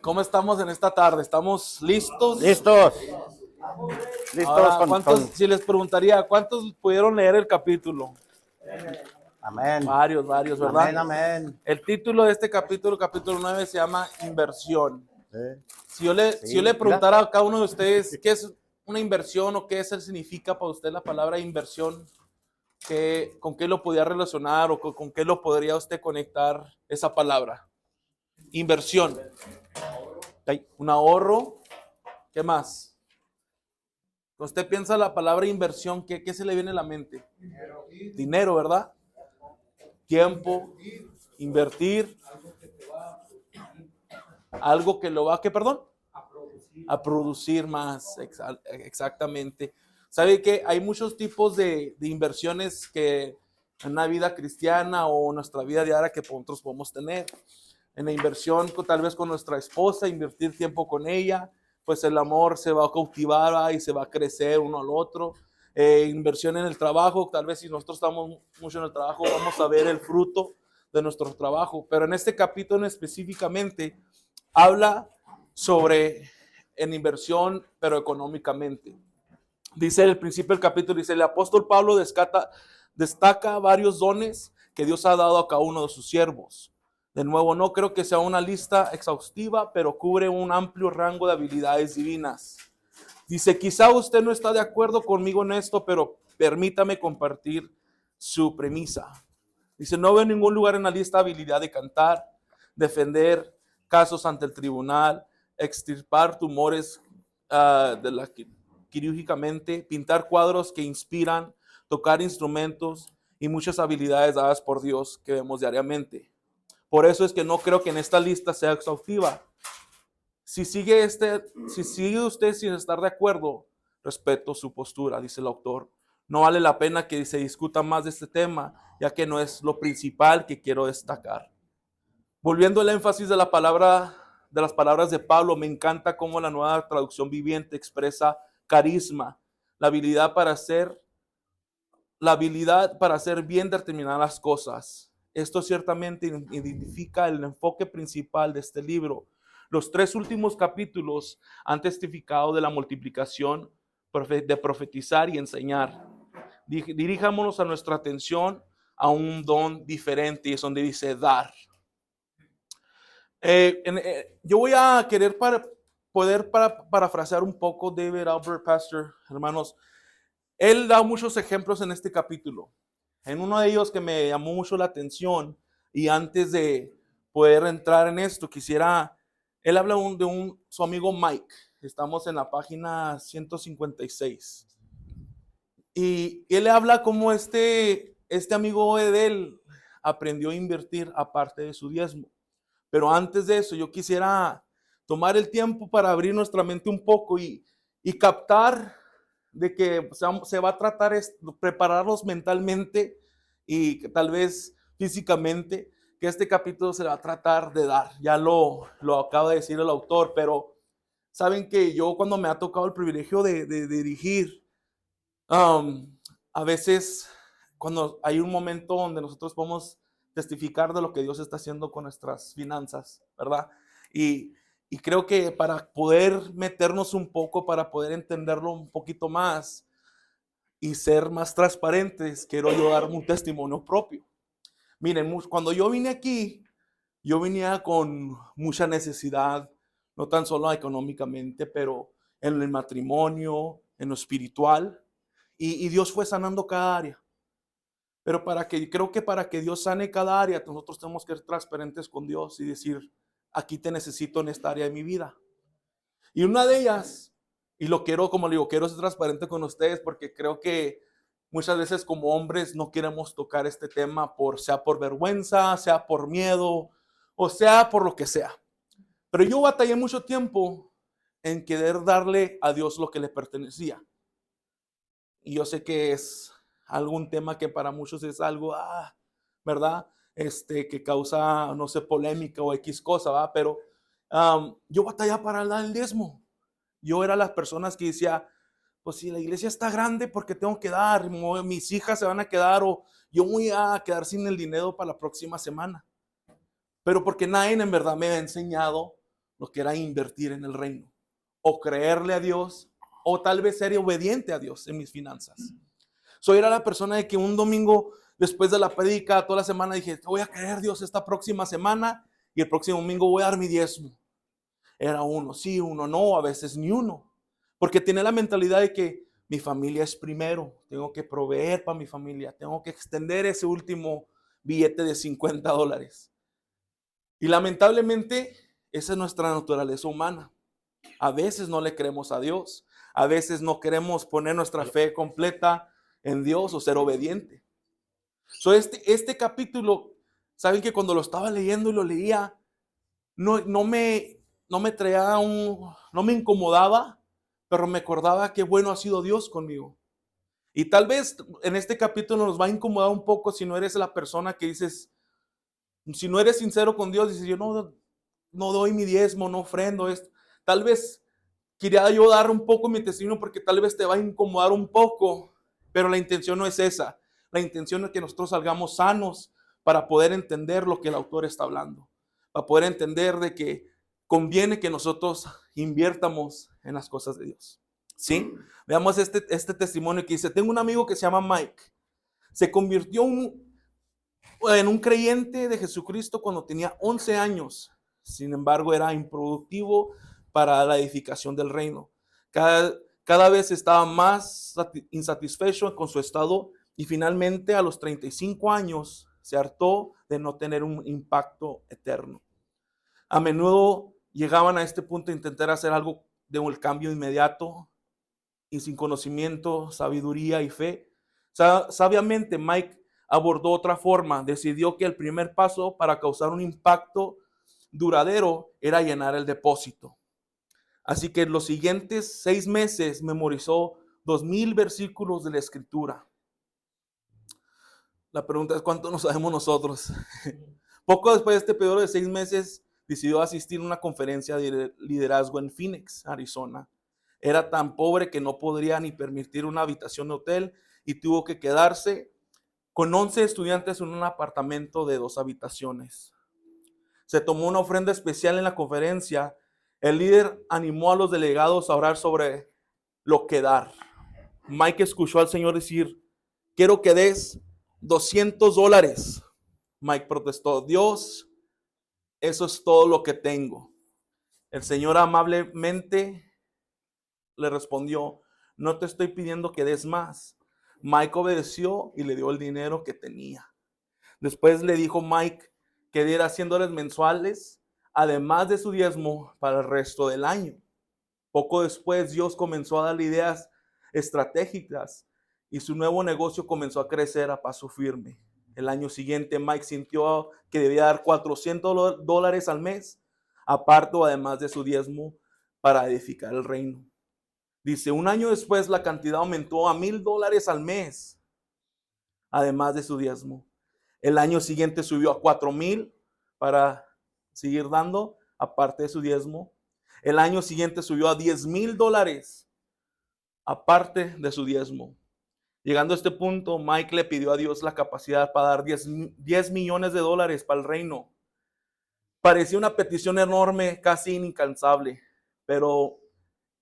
¿Cómo estamos en esta tarde? ¿Estamos listos? Listos. Listos Ahora, si les preguntaría, ¿cuántos pudieron leer el capítulo? Amén. Varios, ¿verdad? Amén, amén. El título de este capítulo 9, se llama Inversión. Sí. Si yo le preguntara a cada uno de ustedes qué es una inversión o qué significa para usted la palabra inversión, ¿con qué lo podría relacionar o con qué lo podría usted conectar esa palabra? Inversión. Un ahorro. ¿Qué más? Usted piensa la palabra inversión, ¿qué se le viene a la mente? Dinero, ¿verdad? Tiempo, invertir, algo que lo va, ¿qué, perdón? A producir más, exactamente. ¿Sabe que hay muchos tipos de inversiones que en la vida cristiana o nuestra vida diaria que nosotros podemos tener? En la inversión, tal vez con nuestra esposa, invertir tiempo con ella, pues el amor se va a cautivar y se va a crecer uno al otro. Inversión en el trabajo, tal vez si nosotros estamos mucho en el trabajo, vamos a ver el fruto de nuestro trabajo. Pero en este capítulo específicamente habla sobre en inversión, pero económicamente. Dice el principio del capítulo, dice, el apóstol Pablo destaca varios dones que Dios ha dado a cada uno de sus siervos. De nuevo, no creo que sea una lista exhaustiva, pero cubre un amplio rango de habilidades divinas. Dice, quizá usted no está de acuerdo conmigo en esto, pero permítame compartir su premisa. Dice, no veo en ningún lugar en la lista habilidad de cantar, defender casos ante el tribunal, extirpar tumores quirúrgicamente, pintar cuadros que inspiran, tocar instrumentos y muchas habilidades dadas por Dios que vemos diariamente. Por eso es que no creo que en esta lista sea exhaustiva. Si sigue usted sin estar de acuerdo, respeto su postura, dice el autor. No vale la pena que se discuta más de este tema, ya que no es lo principal que quiero destacar. Volviendo al énfasis de las palabras de Pablo, me encanta cómo la Nueva Traducción Viviente expresa carisma, la habilidad para hacer bien determinadas cosas. Esto ciertamente identifica el enfoque principal de este libro. Los 3 últimos capítulos han testificado de la multiplicación, de profetizar y enseñar. Dirijámonos a nuestra atención a un don diferente, y es donde dice dar. Yo voy a querer poder parafrasear un poco David Albert, pastor, hermanos. Él da muchos ejemplos en este capítulo. En uno de ellos que me llamó mucho la atención, y antes de poder entrar en esto, él habla de su amigo Mike. Estamos en la página 156. Y él habla como este amigo de él aprendió a invertir aparte de su diezmo. Pero antes de eso, yo quisiera tomar el tiempo para abrir nuestra mente un poco y captar de que se va a tratar prepararlos mentalmente y tal vez físicamente, que este capítulo se va a tratar de dar. Ya lo acaba de decir el autor, pero saben que yo cuando me ha tocado el privilegio de dirigir, a veces cuando hay un momento donde nosotros podemos testificar de lo que Dios está haciendo con nuestras finanzas, ¿verdad? Y creo que para poder meternos un poco, para poder entenderlo un poquito más y ser más transparentes, quiero yo dar un testimonio propio. Miren, cuando yo vine aquí, yo venía con mucha necesidad, no tan solo económicamente, pero en el matrimonio, en lo espiritual, y Dios fue sanando cada área. Pero creo que para que Dios sane cada área, nosotros tenemos que ser transparentes con Dios y decir, aquí te necesito en esta área de mi vida. Y una de ellas, y lo quiero, como le digo, quiero ser transparente con ustedes porque creo que muchas veces como hombres no queremos tocar este tema sea por vergüenza, sea por miedo, o sea por lo que sea. Pero yo batallé mucho tiempo en querer darle a Dios lo que le pertenecía. Y yo sé que es algún tema que para muchos es algo, ¿verdad? Que causa, no sé, polémica o X cosa, ¿verdad? Pero yo batallaba para dar el diezmo. Yo era las personas que decía, pues si la iglesia está grande, ¿por qué tengo que dar? Mis hijas se van a quedar o yo voy a quedar sin el dinero para la próxima semana. Pero porque nadie en verdad me ha enseñado lo que era invertir en el reino, o creerle a Dios, o tal vez ser obediente a Dios en mis finanzas. Era la persona de que un domingo después de la predica, toda la semana dije, voy a creer a Dios esta próxima semana y el próximo domingo voy a dar mi diezmo. Era uno sí, uno no, a veces ni uno. Porque tiene la mentalidad de que mi familia es primero, tengo que proveer para mi familia, tengo que extender ese último billete de $50. Y lamentablemente esa es nuestra naturaleza humana. A veces no le creemos a Dios, a veces no queremos poner nuestra fe completa en Dios o ser obediente. Este capítulo, saben que cuando lo estaba leyendo y lo leía, no me traía no me incomodaba, pero me acordaba qué bueno ha sido Dios conmigo. Y tal vez en este capítulo nos va a incomodar un poco si no eres la persona que dices, si no eres sincero con Dios, dices, yo no doy mi diezmo, no ofrendo esto. Tal vez quería yo dar un poco mi testimonio porque tal vez te va a incomodar un poco, pero la intención no es esa. La intención es que nosotros salgamos sanos para poder entender lo que el autor está hablando, para poder entender de que conviene que nosotros inviertamos en las cosas de Dios. ¿Sí? Veamos este testimonio que dice, tengo un amigo que se llama Mike. Se convirtió en un creyente de Jesucristo cuando tenía 11 años. Sin embargo, era improductivo para la edificación del reino. Cada vez estaba más insatisfecho con su estado y finalmente a los 35 años se hartó de no tener un impacto eterno. A menudo llegaban a este punto de intentar hacer algo de un cambio inmediato y sin conocimiento, sabiduría y fe. Sabiamente Mike abordó otra forma. Decidió que el primer paso para causar un impacto duradero era llenar el depósito. Así que en los siguientes 6 meses memorizó 2000 versículos de la Escritura. La pregunta es, ¿cuánto nos sabemos nosotros? Poco después de este periodo de 6 meses, decidió asistir a una conferencia de liderazgo en Phoenix, Arizona. Era tan pobre que no podría ni permitir una habitación de hotel y tuvo que quedarse con 11 estudiantes en un apartamento de 2 habitaciones. Se tomó una ofrenda especial en la conferencia. El líder animó a los delegados a orar sobre lo que dar. Mike escuchó al Señor decir, quiero que des $200. Mike protestó, Dios, eso es todo lo que tengo. El Señor amablemente le respondió, no te estoy pidiendo que des más. Mike obedeció y le dio el dinero que tenía. Después le dijo Mike que diera $100 mensuales, además de su diezmo para el resto del año. Poco después, Dios comenzó a darle ideas estratégicas y su nuevo negocio comenzó a crecer a paso firme. El año siguiente, Mike sintió que debía dar $400 al mes, aparte o además de su diezmo, para edificar el reino. Dice, un año después la cantidad aumentó a $1000 al mes, además de su diezmo. El año siguiente subió a 4000 para seguir dando, aparte de su diezmo. El año siguiente subió a $10,000, aparte de su diezmo. Llegando a este punto, Mike le pidió a Dios la capacidad para dar $10 millones para el reino. Parecía una petición enorme, casi inalcanzable, pero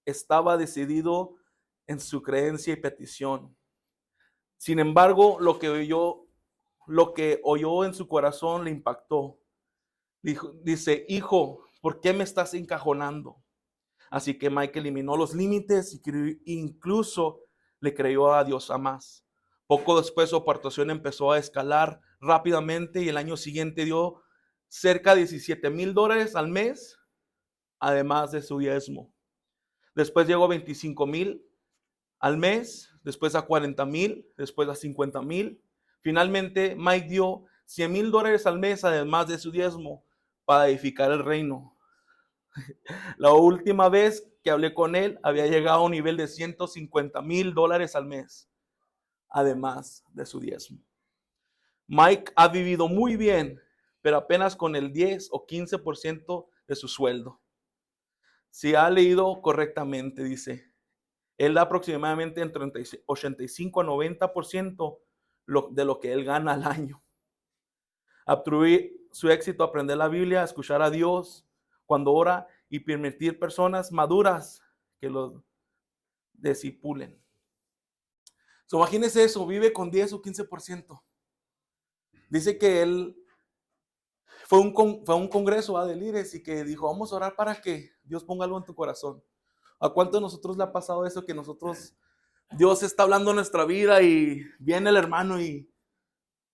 estaba decidido en su creencia y petición. Sin embargo, lo que oyó en su corazón le impactó. Dice, hijo, ¿por qué me estás encajonando? Así que Mike eliminó los límites y incluso le creyó a Dios a más. Poco después su aportación empezó a escalar rápidamente y el año siguiente dio cerca de $17,000 al mes, además de su diezmo. Después llegó a 25,000 al mes, después a 40,000, después a 50,000. Finalmente, Mike dio $100,000 al mes, además de su diezmo, para edificar el reino. La última vez que hablé con él, había llegado a un nivel de $150,000 al mes, además de su diezmo. Mike ha vivido muy bien, pero apenas con el 10 o 15% de su sueldo. Si ha leído correctamente, dice, él da aproximadamente entre 85 a 90% de lo que él gana al año. Atribuye su éxito a aprender la Biblia, a escuchar a Dios cuando ora y permitir personas maduras que los discipulen. So, imagínese eso, vive con 10 o 15%. Dice que él fue a un congreso de líderes y que dijo, vamos a orar para que Dios ponga algo en tu corazón. ¿A cuánto de nosotros le ha pasado eso que nosotros, Dios está hablando en nuestra vida y viene el hermano y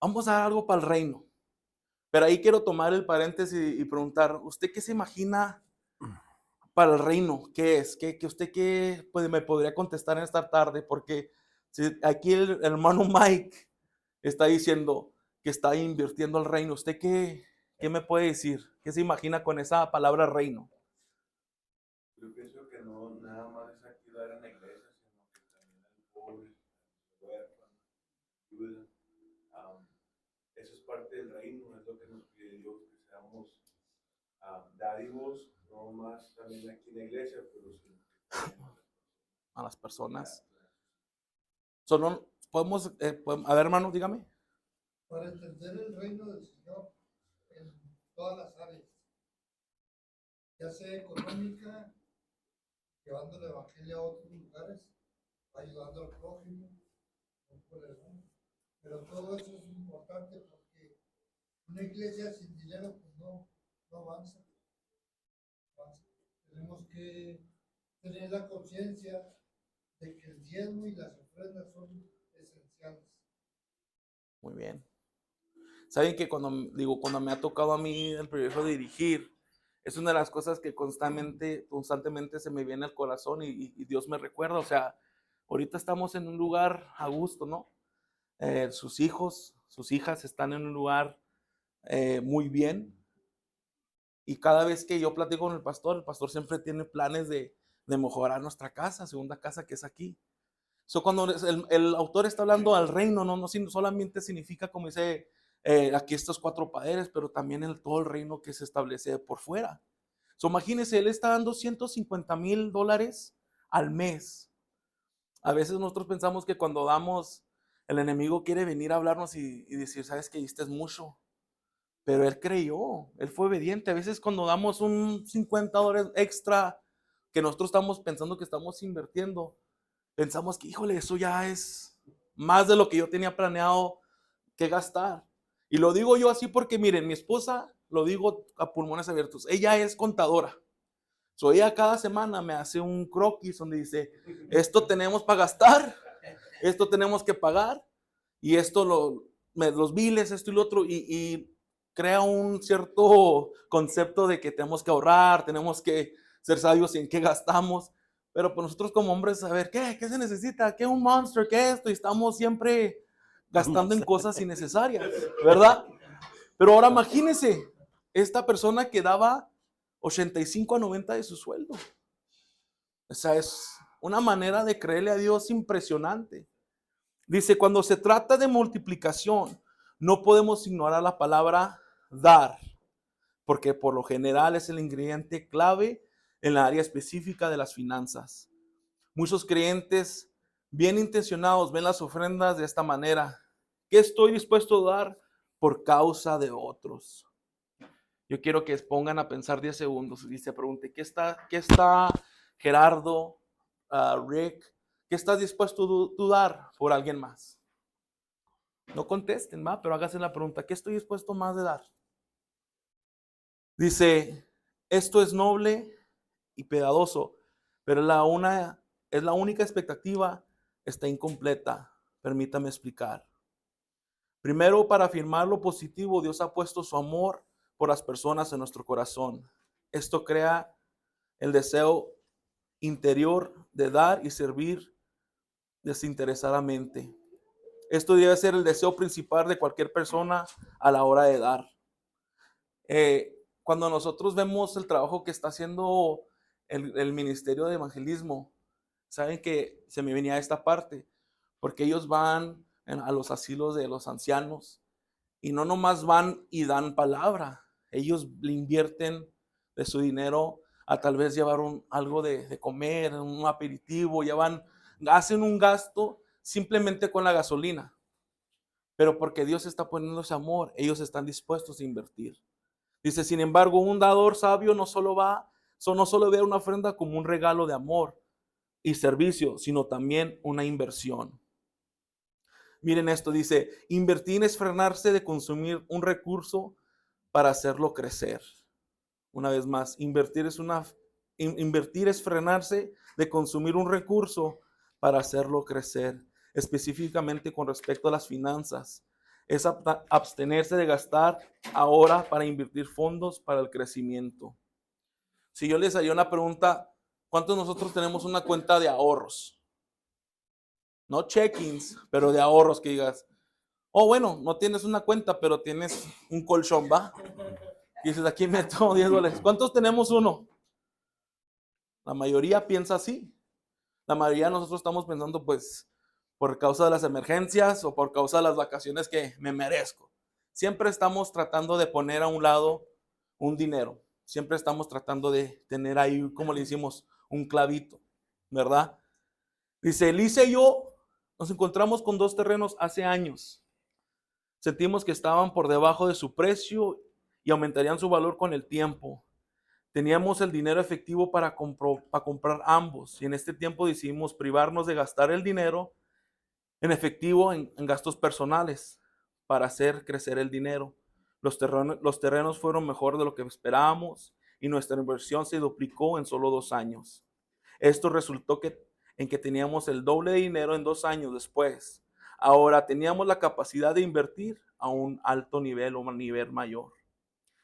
vamos a dar algo para el reino? Pero ahí quiero tomar el paréntesis y preguntar, ¿usted qué se imagina para el reino? ¿Qué es? ¿Qué pues, me podría contestar en esta tarde? Porque si aquí el hermano Mike está diciendo que está invirtiendo el reino. ¿Usted qué me puede decir? ¿Qué se imagina con esa palabra reino? Yo pienso que no nada más es ayudar en la iglesia, sino que también al pobre, al huérfano, ayuda. Eso es parte del reino, es lo que nos pide Dios, que seamos dádivos, no más también aquí en la iglesia, pero sí A las personas. Solo podemos, a ver, hermano, dígame. Para entender el reino del Señor en todas las áreas, ya sea económica, llevando el evangelio a otros lugares, ayudando al prójimo, pero todo eso es importante porque una iglesia sin dinero pues no avanza. Tenemos que tener la conciencia de que el diezmo y las ofrendas son esenciales. Muy bien. Saben que cuando me ha tocado a mí el privilegio de dirigir, es una de las cosas que constantemente se me viene al corazón y Dios me recuerda. O sea, ahorita estamos en un lugar a gusto, ¿no? Sus hijos, sus hijas están en un lugar muy bien. Y cada vez que yo platico con el pastor siempre tiene planes de mejorar nuestra casa, segunda casa que es aquí. So, cuando el autor está hablando al reino, no solamente significa, como dice, aquí estos 4 poderes, pero también todo el reino que se establece por fuera. So, imagínense, él está dando $150,000 al mes. A veces nosotros pensamos que cuando damos, el enemigo quiere venir a hablarnos y decir, sabes que diste mucho. Pero él creyó, él fue obediente. A veces cuando damos un $50 extra que nosotros estamos pensando que estamos invirtiendo, pensamos que, híjole, eso ya es más de lo que yo tenía planeado que gastar. Y lo digo yo así porque, miren, mi esposa, lo digo a pulmones abiertos, ella es contadora. So, ella cada semana me hace un croquis donde dice, esto tenemos para gastar, esto tenemos que pagar, y esto, los biles, esto y lo otro, y crea un cierto concepto de que tenemos que ahorrar, tenemos que ser sabios en qué gastamos. Pero pues nosotros como hombres, a ver, ¿qué se necesita? ¿Qué un Monster? ¿Qué esto? Y estamos siempre gastando en cosas innecesarias, ¿verdad? Pero ahora imagínense, esta persona que daba 85 a 90 de su sueldo. O sea, es una manera de creerle a Dios impresionante. Dice, cuando se trata de multiplicación, no podemos ignorar la palabra dar, porque por lo general es el ingrediente clave en la área específica de las finanzas. Muchos creyentes bien intencionados ven las ofrendas de esta manera. ¿Qué estoy dispuesto a dar por causa de otros? Yo quiero que pongan a pensar 10 segundos y se pregunte, ¿qué está Gerardo, Rick, qué estás dispuesto tú dar por alguien más? No contesten, ¿va? Pero háganse la pregunta, ¿qué estoy dispuesto más de dar? Dice, esto es noble y piadoso, pero es la única expectativa, está incompleta. Permítame explicar. Primero, para afirmar lo positivo, Dios ha puesto su amor por las personas en nuestro corazón. Esto crea el deseo interior de dar y servir desinteresadamente. Esto debe ser el deseo principal de cualquier persona a la hora de dar. Cuando nosotros vemos el trabajo que está haciendo el Ministerio de Evangelismo, saben que se me venía esta parte, porque ellos van a los asilos de los ancianos y no nomás van y dan palabra, ellos le invierten de su dinero a tal vez llevar algo de comer, un aperitivo, hacen un gasto simplemente con la gasolina, pero porque Dios está poniendo ese amor, ellos están dispuestos a invertir. Dice, sin embargo, un dador sabio no solo va Eso no solo ver una ofrenda como un regalo de amor y servicio, sino también una inversión. Miren esto, dice, invertir es frenarse de consumir un recurso para hacerlo crecer. Una vez más, invertir es frenarse de consumir un recurso para hacerlo crecer, específicamente con respecto a las finanzas. Es abstenerse de gastar ahora para invertir fondos para el crecimiento. Si yo les haría una pregunta, ¿cuántos de nosotros tenemos una cuenta de ahorros? No check-ins, pero de ahorros que digas, oh, bueno, no tienes una cuenta, pero tienes un colchón, ¿va? Y dices, aquí meto $10. ¿Cuántos tenemos uno? La mayoría piensa así. La mayoría de nosotros estamos pensando, pues, por causa de las emergencias o por causa de las vacaciones que me merezco. Siempre estamos tratando de poner a un lado un dinero. Siempre estamos tratando de tener ahí, como le decimos, un clavito, ¿verdad? Dice, Elise y yo nos encontramos con 2 terrenos hace años. Sentimos que estaban por debajo de su precio y aumentarían su valor con el tiempo. Teníamos el dinero efectivo para comprar ambos y en este tiempo decidimos privarnos de gastar el dinero en efectivo en gastos personales para hacer crecer el dinero. Los terrenos fueron mejor de lo que esperábamos y nuestra inversión se duplicó en solo 2 años. Esto resultó en que teníamos el doble de dinero en 2 años después. Ahora teníamos la capacidad de invertir a un alto nivel o un nivel mayor.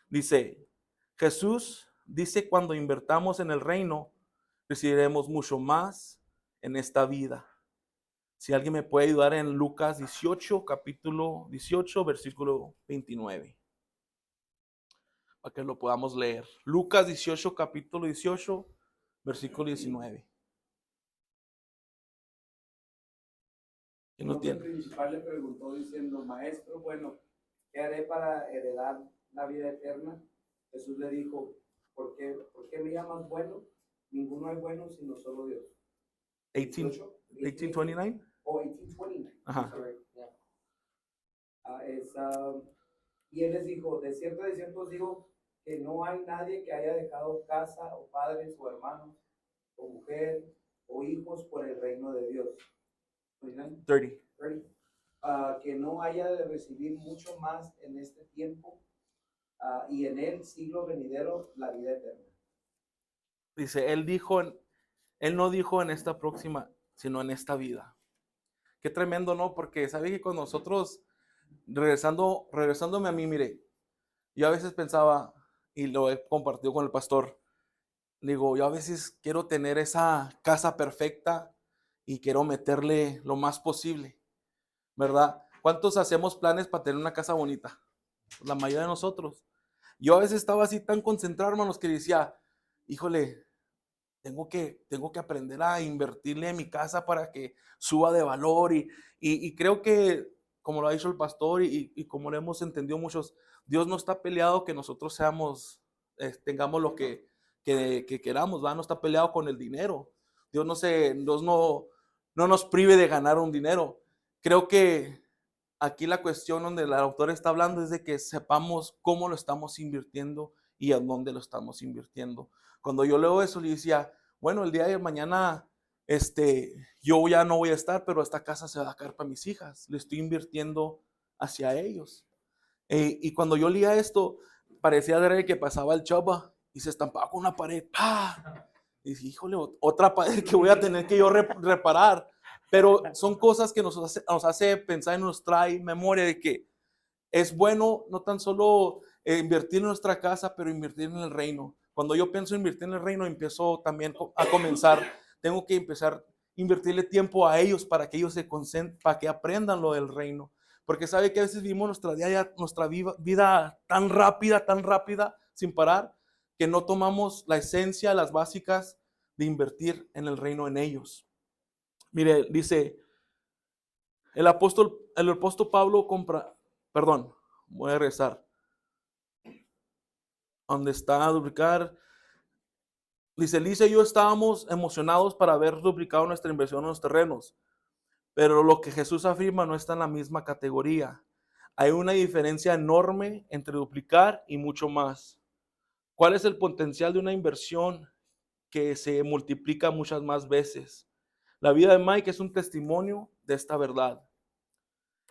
Dice, Jesús dice, cuando invertamos en el reino, recibiremos mucho más en esta vida. Si alguien me puede ayudar en Lucas 18, capítulo 18, versículo 29. Para que lo podamos leer. Lucas 18, capítulo 18, versículo 19. ¿Quién lo tiene? El principal le preguntó diciendo, maestro, bueno, ¿qué haré para heredar la vida eterna? Jesús le dijo, ¿por qué me llamas bueno? Ninguno hay bueno sino solo Dios. 1829. O 1829. Ajá. Y él les dijo, de cierto os digo que no hay nadie que haya dejado casa o padres o hermanos o mujer o hijos por el reino de Dios. 30. Que no haya de recibir mucho más en este tiempo y en el siglo venidero la vida eterna. Dice, él no dijo en esta próxima, sino en esta vida. Qué tremendo, ¿no? Porque sabe que con nosotros, regresándome a mí, mire, yo a veces pensaba, y lo he compartido con el pastor, digo, yo a veces quiero tener esa casa perfecta y quiero meterle lo más posible, ¿verdad? ¿Cuántos hacemos planes para tener una casa bonita? La mayoría de nosotros. Yo a veces estaba así tan concentrado, hermanos, que decía, híjole, tengo que aprender a invertirle en mi casa para que suba de valor y creo que, como lo ha dicho el pastor y como lo hemos entendido muchos, Dios no está peleado que nosotros tengamos lo que queramos, ¿va? No está peleado con el dinero. Dios no nos prive de ganar un dinero. Creo que aquí la cuestión donde el autor está hablando es de que sepamos cómo lo estamos invirtiendo y a dónde lo estamos invirtiendo. Cuando yo leo eso, le decía, bueno, el día de mañana yo ya no voy a estar, pero esta casa se va a quedar para mis hijas. Le estoy invirtiendo hacia ellos. Y cuando yo leía esto, parecía de que pasaba el chapa y se estampaba con una pared. ¡Pah! Y dije, híjole, otra pared que voy a tener que yo reparar. Pero son cosas que nos hace pensar y nos trae memoria de que es bueno no tan solo invertir en nuestra casa, pero invertir en el reino. Cuando yo pienso invertir en el reino, empiezo también tengo que empezar a invertirle tiempo a ellos para que ellos se concentren, para que aprendan lo del reino. Porque sabe que a veces vivimos nuestra vida tan rápida, sin parar, que no tomamos la esencia, las básicas de invertir en el reino en ellos. Mire, dice, el apóstol Pablo voy a regresar. Donde está a duplicar. Dice, Lisa y yo estábamos emocionados para haber duplicado nuestra inversión en los terrenos. Pero lo que Jesús afirma no está en la misma categoría. Hay una diferencia enorme entre duplicar y mucho más. ¿Cuál es el potencial de una inversión que se multiplica muchas más veces? La vida de Mike es un testimonio de esta verdad.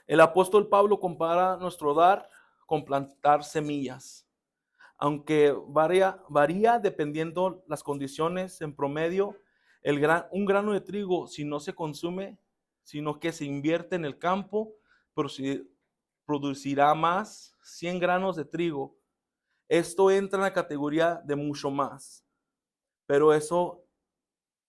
El apóstol Pablo compara nuestro dar con plantar semillas. Aunque varía dependiendo las condiciones, en promedio, un grano de trigo, si no se consume, sino que se invierte en el campo, producirá más 100 granos de trigo. Esto entra en la categoría de mucho más. Pero eso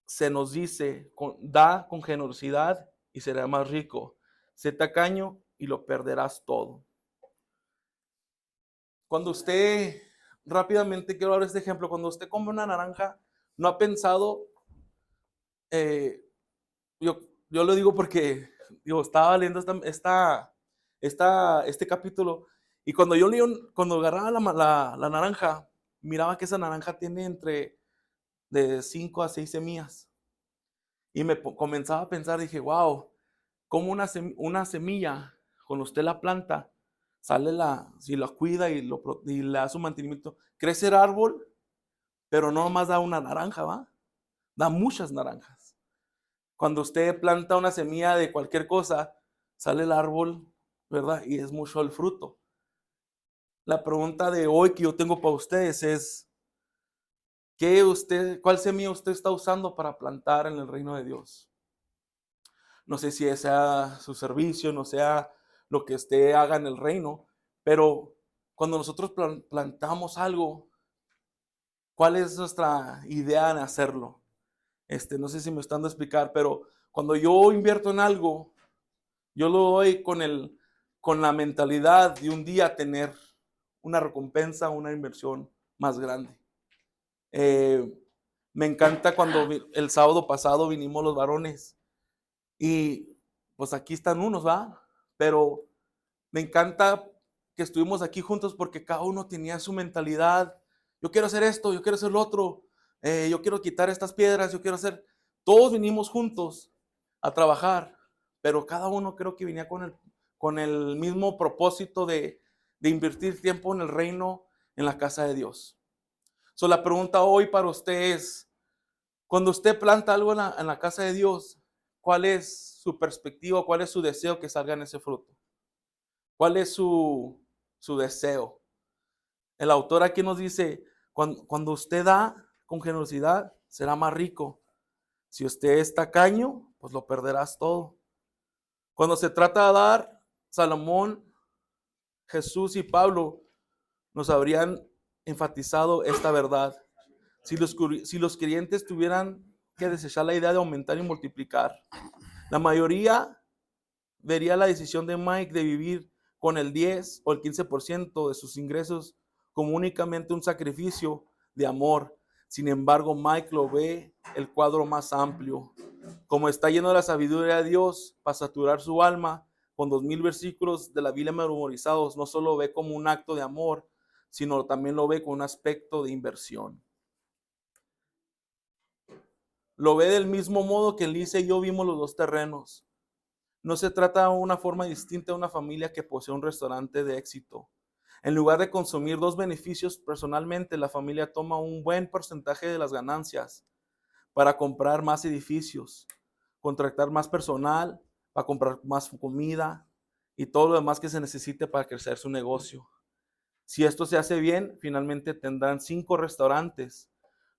se nos dice, da con generosidad y será más rico. Sé tacaño y lo perderás todo. Cuando usted, rápidamente quiero dar este ejemplo, cuando usted come una naranja, no ha pensado, eh, yo lo digo porque estaba leyendo este capítulo y cuando yo leí, cuando agarraba la naranja, miraba que esa naranja tiene entre de 5 a 6 semillas. Y me comenzaba a pensar, dije, wow, como una semilla, cuando usted la planta, si la cuida y le da su mantenimiento, crece el árbol, pero no nomás da una naranja, ¿va? Da muchas naranjas. Cuando usted planta una semilla de cualquier cosa, sale el árbol, ¿verdad? Y es mucho el fruto. La pregunta de hoy que yo tengo para ustedes es, ¿cuál semilla usted está usando para plantar en el reino de Dios? No sé si sea su servicio, no sea lo que usted haga en el reino, pero cuando nosotros plantamos algo, ¿cuál es nuestra idea en hacerlo? No sé si me están dando a explicar, pero cuando yo invierto en algo, yo lo doy con la mentalidad de un día tener una recompensa, una inversión más grande. Me encanta cuando el sábado pasado vinimos los varones y pues aquí están unos, ¿va? Pero me encanta que estuvimos aquí juntos porque cada uno tenía su mentalidad. Yo quiero hacer esto, yo quiero hacer lo otro, yo quiero quitar estas piedras, yo quiero hacer... Todos vinimos juntos a trabajar, pero cada uno creo que venía con el mismo propósito de invertir tiempo en el reino, en la casa de Dios. So, la pregunta hoy para usted es, cuando usted planta algo en la casa de Dios, ¿cuál es su perspectiva? ¿Cuál es su deseo que salga en ese fruto? ¿Cuál es su deseo? El autor aquí nos dice, cuando usted da con generosidad, será más rico. Si usted es tacaño, pues lo perderás todo. Cuando se trata de dar, Salomón, Jesús y Pablo nos habrían enfatizado esta verdad. Si los creyentes tuvieran que desechar la idea de aumentar y multiplicar, la mayoría vería la decisión de Mike de vivir con el 10 o el 15% de sus ingresos como únicamente un sacrificio de amor. Sin embargo, Mike lo ve el cuadro más amplio. Como está lleno de la sabiduría de Dios para saturar su alma con 2000 versículos de la Biblia memorizados, no solo ve como un acto de amor, sino también lo ve con un aspecto de inversión. Lo ve del mismo modo que Lisa y yo vimos los dos terrenos. No se trata de una forma distinta de una familia que posee un restaurante de éxito. En lugar de consumir dos beneficios personalmente, la familia toma un buen porcentaje de las ganancias para comprar más edificios, contratar más personal, para comprar más comida y todo lo demás que se necesite para crecer su negocio. Si esto se hace bien, finalmente tendrán 5 restaurantes,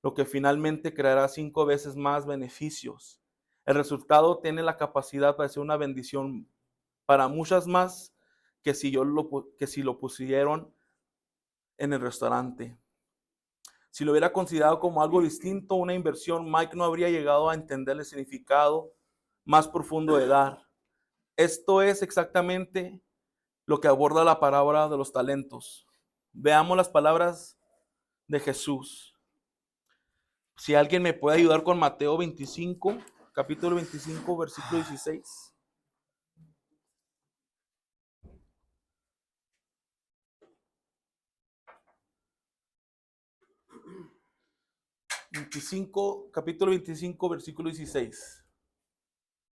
lo que finalmente creará 5 veces más beneficios. El resultado tiene la capacidad para ser una bendición para muchas más que si lo pusieron en el restaurante. Si lo hubiera considerado como algo distinto, una inversión, Mike no habría llegado a entender el significado más profundo de dar. Esto es exactamente lo que aborda la parábola de los talentos. Veamos las palabras de Jesús. Si alguien me puede ayudar con Mateo 25, capítulo 25, versículo 16. 25, capítulo 25, versículo 16.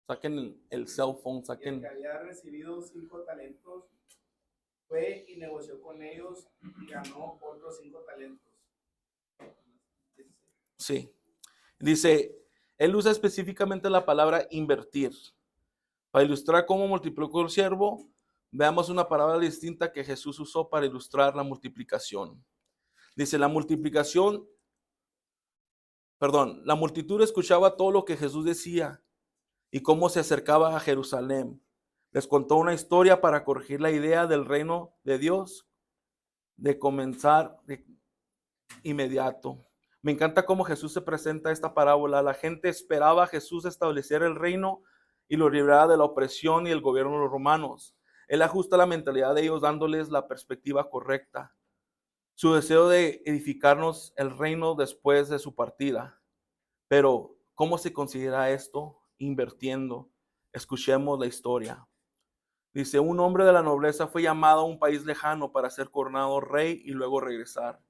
Saquen el cell phone, El saquen. que había recibido 5 talentos fue y negoció con ellos y ganó otros 5 talentos. Sí. Dice, él usa específicamente la palabra invertir. Para ilustrar cómo multiplicó el siervo, veamos una palabra distinta que Jesús usó para ilustrar la multiplicación. Dice, la multiplicación, la multitud escuchaba todo lo que Jesús decía y cómo se acercaba a Jerusalén. Les contó una historia para corregir la idea del reino de Dios de comenzar de inmediato. Me encanta cómo Jesús se presenta esta parábola. La gente esperaba a Jesús establecer el reino y lo librara de la opresión y el gobierno de los romanos. Él ajusta la mentalidad de ellos dándoles la perspectiva correcta. Su deseo de edificarnos el reino después de su partida. Pero, ¿cómo se considera esto? Invirtiendo. Escuchemos la historia. Dice, un hombre de la nobleza fue llamado a un país lejano para ser coronado rey y luego regresar.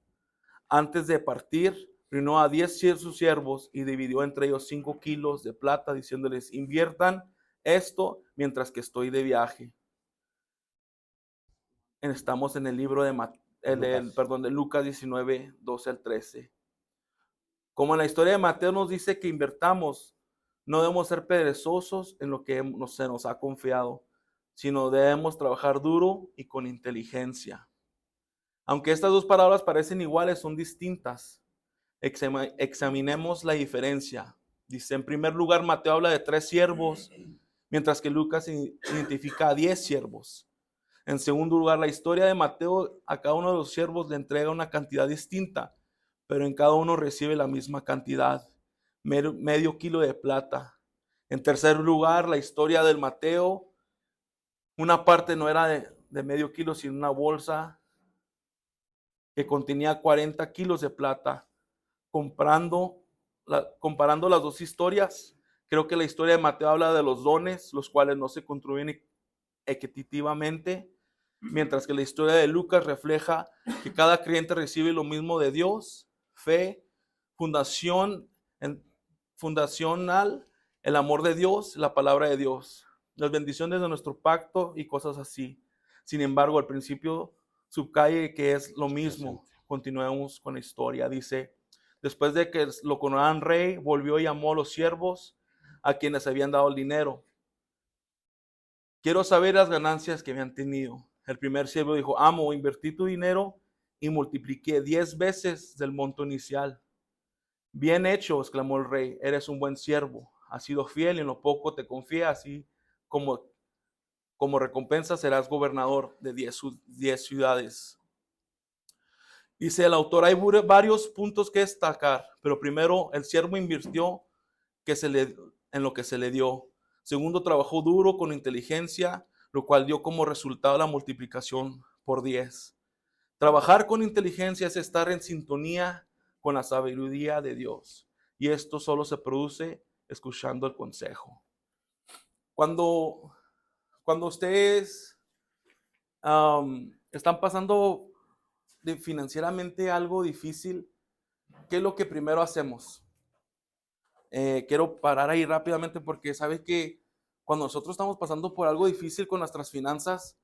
Antes de partir, reunió a 10 sus siervos y dividió entre ellos 5 kilos de plata, diciéndoles, inviertan esto mientras que estoy de viaje. Estamos en el libro de Lucas 19, 12 al 13. Como en la historia de Mateo nos dice que invertamos, no debemos ser perezosos en lo que se nos ha confiado, sino debemos trabajar duro y con inteligencia. Aunque estas dos palabras parecen iguales, son distintas. Examinemos la diferencia. Dice, en primer lugar, Mateo habla de 3 siervos, mientras que Lucas identifica a 10 siervos. En segundo lugar, la historia de Mateo, a cada uno de los siervos le entrega una cantidad distinta, pero en cada uno recibe la misma cantidad, medio kilo de plata. En tercer lugar, la historia del Mateo, una parte no era de medio kilo, sino una bolsa que contenía 40 kilos de plata. Comparando las dos historias, creo que la historia de Mateo habla de los dones, los cuales no se contribuyen equitativamente, mientras que la historia de Lucas refleja que cada creyente recibe lo mismo de Dios, fe, fundacional, el amor de Dios, la palabra de Dios, las bendiciones de nuestro pacto y cosas así. Sin embargo, al principio subcalle que es lo mismo. Continuemos con la historia. Dice, después de que lo coronaran rey, volvió y llamó a los siervos a quienes habían dado el dinero. Quiero saber las ganancias que me han tenido. El primer siervo dijo, amo, invertí tu dinero y multipliqué 10 veces del monto inicial. Bien hecho, exclamó el rey, eres un buen siervo. Has sido fiel y en lo poco te confié, así como recompensa serás gobernador de 10 ciudades. Dice el autor, hay varios puntos que destacar, pero primero, el siervo invirtió en lo que se le dio. Segundo, trabajó duro con inteligencia, lo cual dio como resultado la multiplicación por 10. Trabajar con inteligencia es estar en sintonía con la sabiduría de Dios. Y esto solo se produce escuchando el consejo. Cuando ustedes están pasando financieramente algo difícil, ¿qué es lo que primero hacemos? Quiero parar ahí rápidamente porque sabe que cuando nosotros estamos pasando por algo difícil con nuestras finanzas,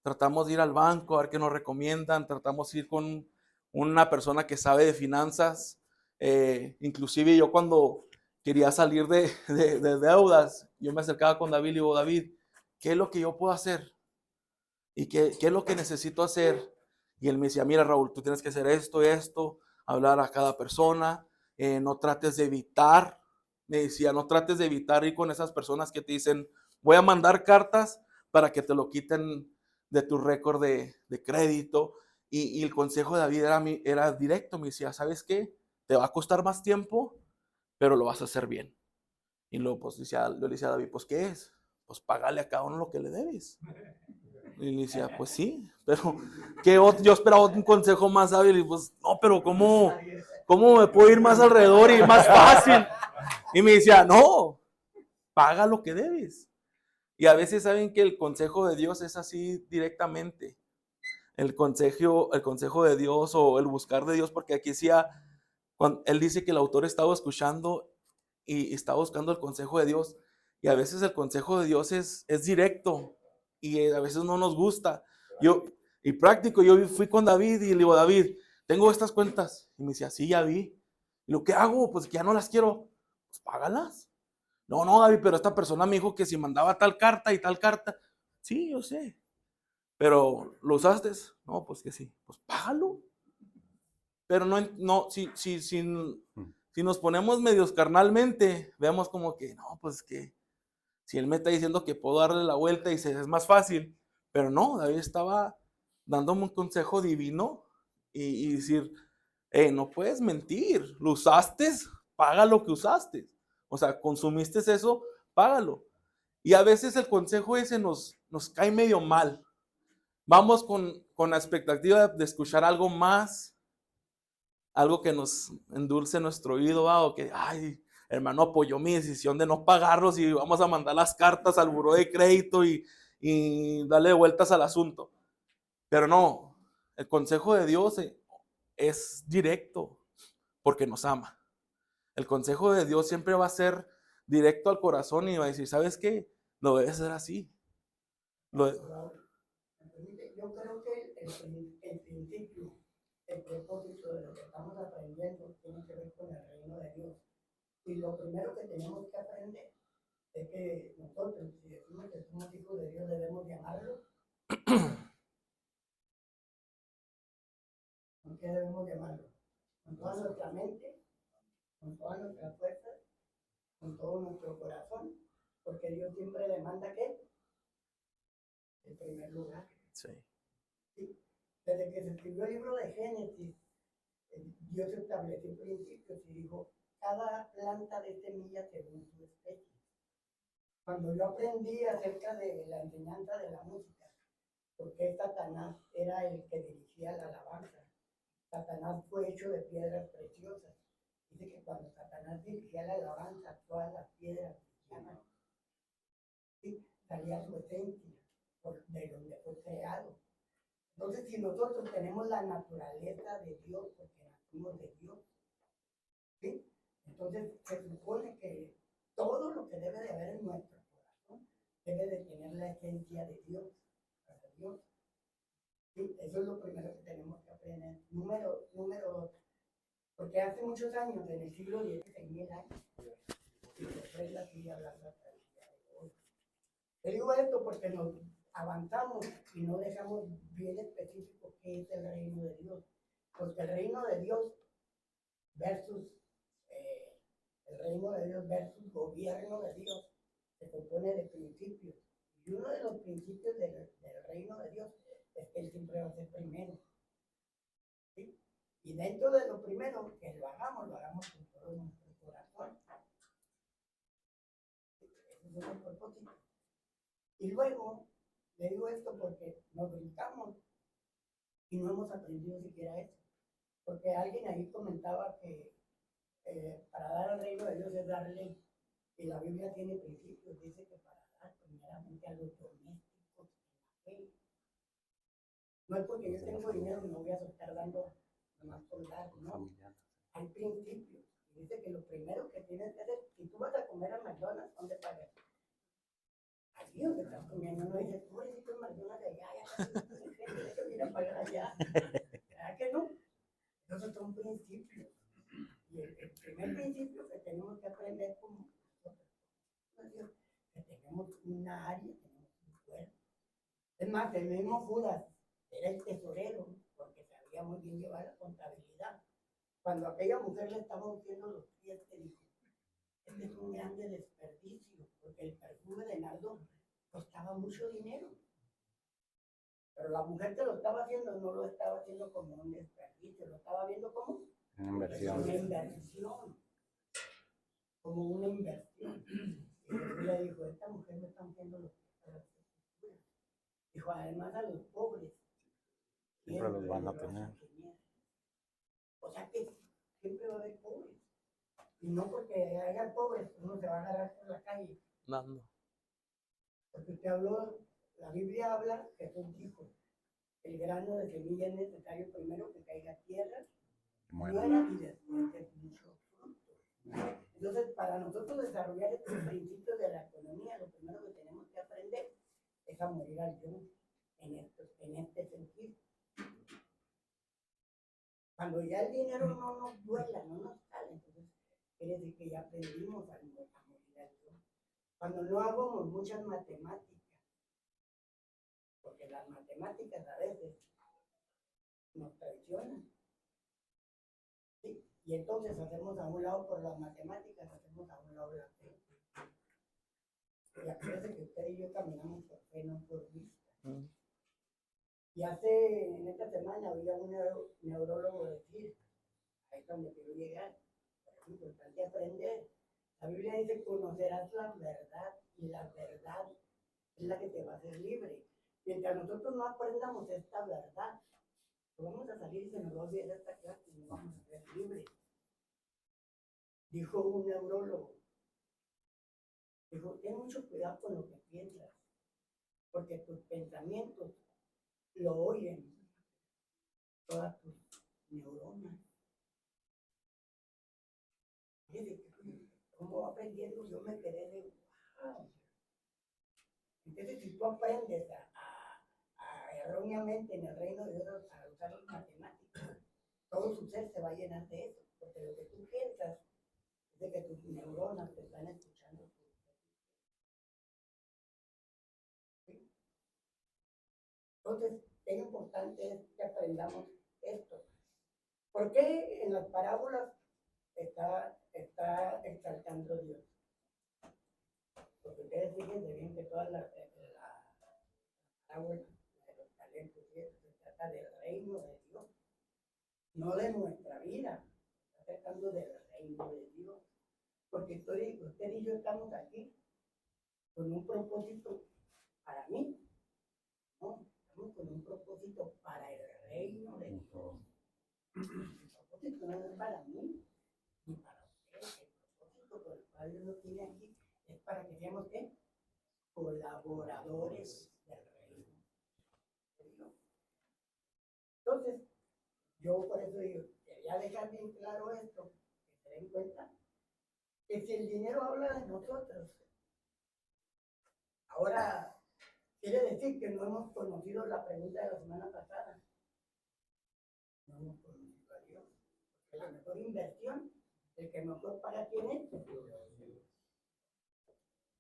tratamos de ir al banco a ver qué nos recomiendan, tratamos de ir con una persona que sabe de finanzas. Inclusive yo cuando quería salir de deudas, yo me acercaba con David y digo, David, ¿qué es lo que yo puedo hacer? ¿Y qué es lo que necesito hacer? Y él me decía, mira Raúl, tú tienes que hacer esto y esto, hablar a cada persona, no trates de evitar, me decía, no trates de evitar ir con esas personas que te dicen, voy a mandar cartas para que te lo quiten de tu récord de crédito. Y el consejo de David era directo, me decía, ¿sabes qué? Te va a costar más tiempo, pero lo vas a hacer bien. Y luego pues yo le decía a David, pues ¿qué es? Pues págale a cada uno lo que le debes. Y le decía, pues sí, pero yo esperaba un consejo más hábil y pues, no, pero ¿cómo me puedo ir más alrededor y más fácil? Y me decía, no, paga lo que debes. Y a veces saben que el consejo de Dios es así directamente. El consejo de Dios o el buscar de Dios, porque aquí decía, cuando él dice que el autor estaba escuchando y estaba buscando el consejo de Dios. Y a veces el consejo de Dios es directo. Y a veces no nos gusta. Y práctico, yo fui con David y le digo, David, tengo estas cuentas. Y me decía, sí, ya vi. ¿Y lo que hago? Pues que ya no las quiero. Pues págalas. No, no, David, pero esta persona me dijo que si mandaba tal carta y tal carta. Sí, yo sé. Pero, ¿lo usaste? No, pues que sí. Pues págalo. Pero no, si nos ponemos medios carnalmente, vemos como que, no, pues que si él me está diciendo que puedo darle la vuelta y es más fácil. Pero no, David estaba dándome un consejo divino y decir, no puedes mentir, lo usaste, paga lo que usaste. O sea, consumiste eso, págalo. Y a veces el consejo ese nos cae medio mal. Vamos con la expectativa de escuchar algo más, algo que nos endulce nuestro oído, o que, ay, hermano, apoyó mi decisión de no pagarlos y vamos a mandar las cartas al buró de crédito y darle vueltas al asunto. Pero no, el consejo de Dios es directo porque nos ama. El consejo de Dios siempre va a ser directo al corazón y va a decir, ¿sabes qué? Lo debes hacer así. Yo creo que el principio, el propósito de lo que estamos aprendiendo tiene que ver con el reino de Dios. Y lo primero que tenemos que aprender es que nosotros, si decimos que somos hijos de Dios, debemos de amarlo. ¿Con qué debemos de amarlo? Con toda nuestra mente, con toda nuestra fuerza, con todo nuestro corazón, porque Dios siempre demanda que en primer lugar. Sí. ¿Sí? Desde que se escribió el libro de Génesis, Dios estableció principios y dijo, cada planta de semilla según su especie. Cuando yo aprendí acerca de la enseñanza de la música, porque Satanás era el que dirigía la alabanza, Satanás fue hecho de piedras preciosas. Dice que cuando Satanás dirigía la alabanza, todas las piedras llaman. ¿Sí? Salía su esencia, de donde fue creado. Entonces, si nosotros tenemos la naturaleza de Dios, porque nacimos de Dios, ¿sí? Entonces se supone que todo lo que debe de haber en nuestro corazón debe de tener la esencia de Dios, para Dios. ¿Sí? Eso es lo primero que tenemos que aprender. Número dos, porque hace muchos años, en el siglo XVI, años, y después la sigue hablando hasta el día de hoy. Te digo esto porque nos avanzamos y no dejamos bien específico qué es el reino de Dios. Porque el reino de Dios versus gobierno de Dios se compone de principios. Y uno de los principios del reino de Dios es que Él siempre va a ser primero. ¿Sí? Y dentro de lo primero, que lo hagamos con todo nuestro corazón. Ese es el propósito. Y luego, le digo esto porque nos brincamos y no hemos aprendido siquiera eso. Porque alguien ahí comentaba que para dar al reino de Dios es darle, y la Biblia tiene principios, dice que para dar primeramente a los domésticos en la fe. No es porque yo tengo dinero y no voy a estar dando nomás por dar, no. Hay principios. Y dice que lo primero que tienes que hacer, si tú vas a comer a McDonald's, ¿dónde pagas? Allí donde estás comiendo, no dices, tú necesitas McDonald's de allá, tienes que ir a pagar allá. ¿Verdad que no? Esos son principios. Y el primer principio que tenemos que aprender como nosotros, que tenemos una área, tenemos un cuerpo. Es más, el mismo Judas era el tesorero, porque sabía muy bien llevar la contabilidad. Cuando aquella mujer le estaba ungiendo los pies, te dijo, este es un grande desperdicio, porque el perfume de nardo costaba mucho dinero. Pero la mujer que lo estaba haciendo no lo estaba haciendo como un desperdicio, lo estaba viendo como una inversión. Como una inversión. Y Jesús le dijo, esta mujer me está haciendo los pies para las escrituras. Dijo, además a los pobres Siempre los van a tener. O sea que siempre va a haber pobres. Y no porque haya pobres, uno se va a agarrar por la calle. No. Porque usted habló, la Biblia habla, Jesús dijo, el grano de semilla es necesario primero que caiga a tierra, muera y después de mucho fruto. Entonces, para nosotros desarrollar estos principios de la economía, lo primero que tenemos que aprender es a morir al yo en este sentido. Cuando ya el dinero no nos duela, no nos sale, entonces quiere decir que ya aprendimos a morir al yo. Cuando no hagamos muchas matemáticas, porque las matemáticas a veces nos traicionan, ¿sí? Y entonces hacemos a un lado por las matemáticas, hacemos a un lado la fe. Y acuérdense que usted y yo caminamos por fe, no por vista. Y en esta semana había un neurólogo decir, ahí es donde quiero llegar, es importante aprender. La Biblia dice, conocerás la verdad, y la verdad es la que te va a hacer libre. Mientras nosotros no aprendamos esta verdad, vamos a salir y se nos va a olvidar esta clase y no vamos a ser libres. Dijo un neurólogo, dijo, ten mucho cuidado con lo que piensas, porque tus pensamientos lo oyen todas tus neuronas. ¿Cómo aprendiendo? Yo me quedé de wow. Entonces, si tú aprendes a erróneamente en el reino de Dios a usar las matemáticas, todo su ser se va a llenar de eso, porque lo que tú piensas es de que tus neuronas te están escuchando. ¿Sí? Entonces, es importante que aprendamos esto. ¿Por qué en las parábolas está exaltando Dios? Porque ustedes fíjense bien que toda la parábola de los talentos y eso se trata del reino de Dios, no de nuestra vida, está tratando del reino de Dios. Porque usted y yo estamos aquí con un propósito para mí, ¿no? Estamos con un propósito para el reino de Dios. El propósito no es para mí ni para usted. El propósito por el cual Dios nos tiene aquí es para que seamos ¿qué? Colaboradores del reino de Dios. Entonces, yo por eso digo, quería dejar bien claro esto, que se den cuenta que si el dinero habla de nosotros, ahora quiere decir que no hemos conocido la pregunta de la semana pasada. No hemos conocido a Dios. Porque la mejor inversión, el que mejor paga, ¿quién es?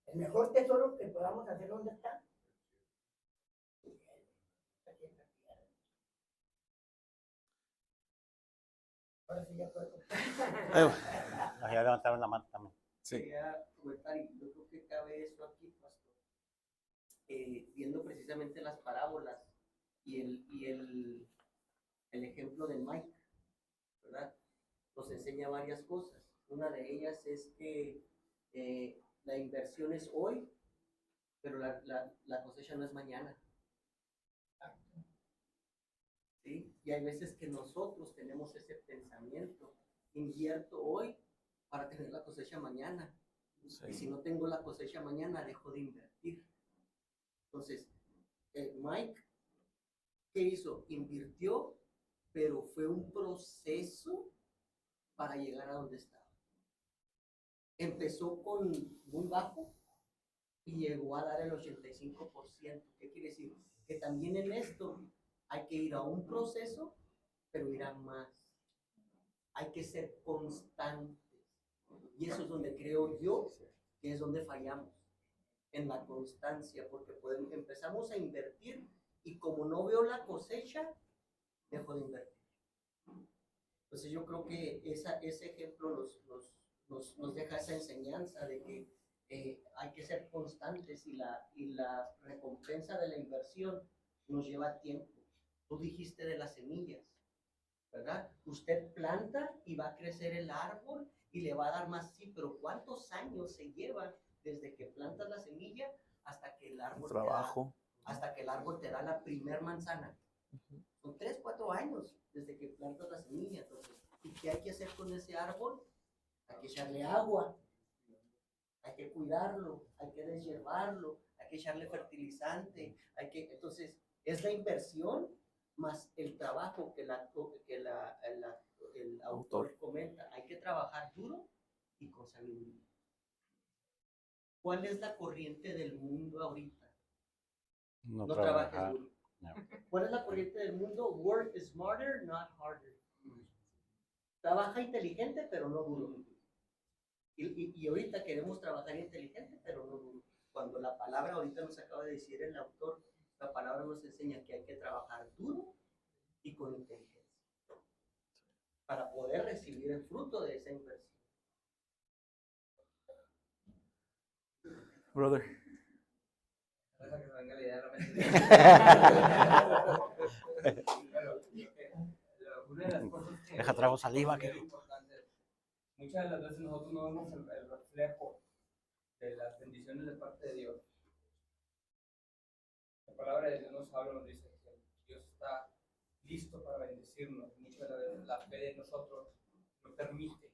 El mejor tesoro que podamos hacer, ¿dónde está? Aquí en la tierra. Ahora sí ya puedo. Ya levantaron la mano también. Sí. Quería comentar, y yo creo que cabe eso aquí, pastor. Viendo precisamente las parábolas y el ejemplo de Mike, ¿verdad? Nos enseña varias cosas. Una de ellas es que la inversión es hoy, pero la cosecha no es mañana. ¿Sí? Y hay veces que nosotros tenemos ese pensamiento, invierto hoy para tener la cosecha mañana. Sí. Y si no tengo la cosecha mañana, dejo de invertir. Entonces, Mike, ¿qué hizo? Invirtió, pero fue un proceso para llegar a donde estaba. Empezó con muy bajo y llegó a dar el 85%. ¿Qué quiere decir? Que también en esto hay que ir a un proceso, pero ir a más. Hay que ser constantes. Y eso es donde creo yo que es donde fallamos, en la constancia, porque empezamos a invertir y como no veo la cosecha, dejo de invertir. Entonces yo creo que ese ejemplo nos deja esa enseñanza de que hay que ser constantes y la recompensa de la inversión nos lleva tiempo. Tú dijiste de las semillas, ¿verdad? Usted planta y va a crecer el árbol y le va a dar más, sí, pero ¿cuántos años se lleva desde que plantas la semilla hasta que el árbol te da la primer manzana? Son 3, 4 años desde que plantas la semilla. Entonces, ¿y qué hay que hacer con ese árbol? Hay que echarle agua, hay que cuidarlo, hay que deshiervarlo, hay que echarle fertilizante, entonces, es la inversión más el trabajo que el autor comenta. Hay que trabajar duro y con sabiduría. ¿Cuál es la corriente del mundo ahorita? No trabajes duro. No. ¿Cuál es la corriente del mundo? Work smarter, not harder. trabaja inteligente, pero no duro. Y ahorita queremos trabajar inteligente, pero no duro. Cuando la palabra, ahorita nos acaba de decir el autor, la palabra nos enseña que hay que trabajar duro y con inteligencia para poder recibir el fruto de esa inversión. Brother. Deja que se venga la idea de la mente. Una de las cosas que Deja trago saliva, es importante, muchas de las veces nosotros no vemos el reflejo de las bendiciones de parte de Dios. La palabra de Dios nos habla, nos dice que Dios está listo para bendecirnos. Muchas de las veces la fe de nosotros no permite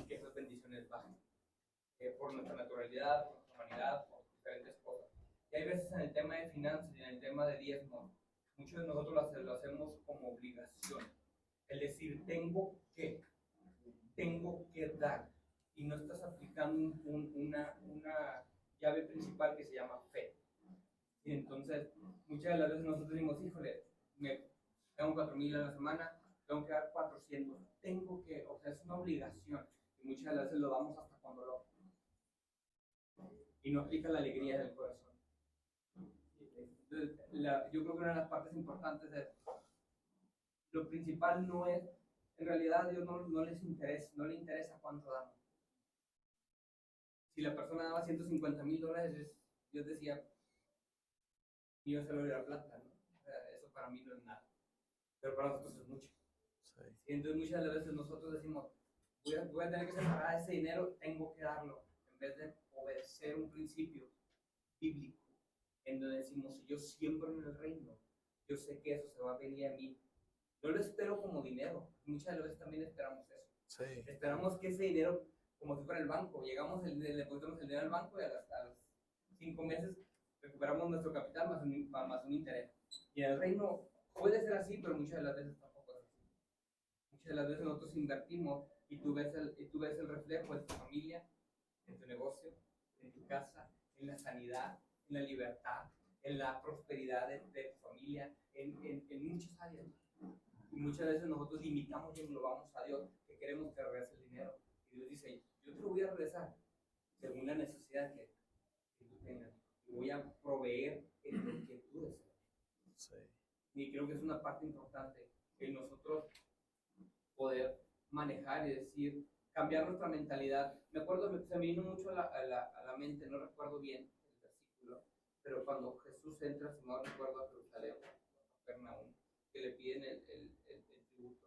que esas bendiciones bajen, por nuestra naturalidad, por nuestra humanidad, por diferentes cosas. Y hay veces en el tema de finanzas y en el tema de diezmos, muchos de nosotros lo hacemos como obligación. Es decir, tengo que dar. Y no estás aplicando una llave principal que se llama fe. Y entonces, muchas de las veces nosotros decimos, híjole, tengo 4,000 a la semana, tengo que dar 400. Tengo que, o sea, es una obligación. Y muchas de las veces lo damos hasta cuando lo. Y no aplica la alegría del corazón. Entonces, yo creo que una de las partes importantes es, lo principal no es, en realidad a Dios no le interesa cuánto damos. Si la persona daba $150,000, Dios decía, yo se lo doy la plata, ¿no? O sea, eso para mí no es nada, pero para nosotros es mucho. Sí. Y entonces muchas de las veces nosotros decimos, voy a tener que separar ese dinero, tengo que darlo, en vez de obedecer un principio bíblico, en donde decimos, si yo siembro en el reino, yo sé que eso se va a venir a mí. No lo espero como dinero, muchas de las veces también esperamos eso. Sí. Esperamos que ese dinero, como si fuera el banco, llegamos, le depositamos el dinero al banco y a los 5 meses recuperamos nuestro capital más un interés. Y en el reino puede ser así, pero muchas de las veces tampoco es así. Muchas de las veces nosotros invertimos y tú ves el reflejo en tu familia, en tu negocio, en tu casa, en la sanidad, en la libertad, en la prosperidad de tu familia, en muchas áreas. Y muchas veces nosotros limitamos y englobamos a Dios, que queremos que regrese el dinero. Y Dios dice, yo te lo voy a regresar según la necesidad que tú tengas. Y voy a proveer en lo que tú deseas. Sí. Y creo que es una parte importante que nosotros poder manejar y decir, cambiar nuestra mentalidad. Me acuerdo, se me vino mucho a la mente, no recuerdo bien el versículo, pero cuando Jesús entra, si no recuerdo, a Jerusalén, a Capernaum, que le piden el tributo.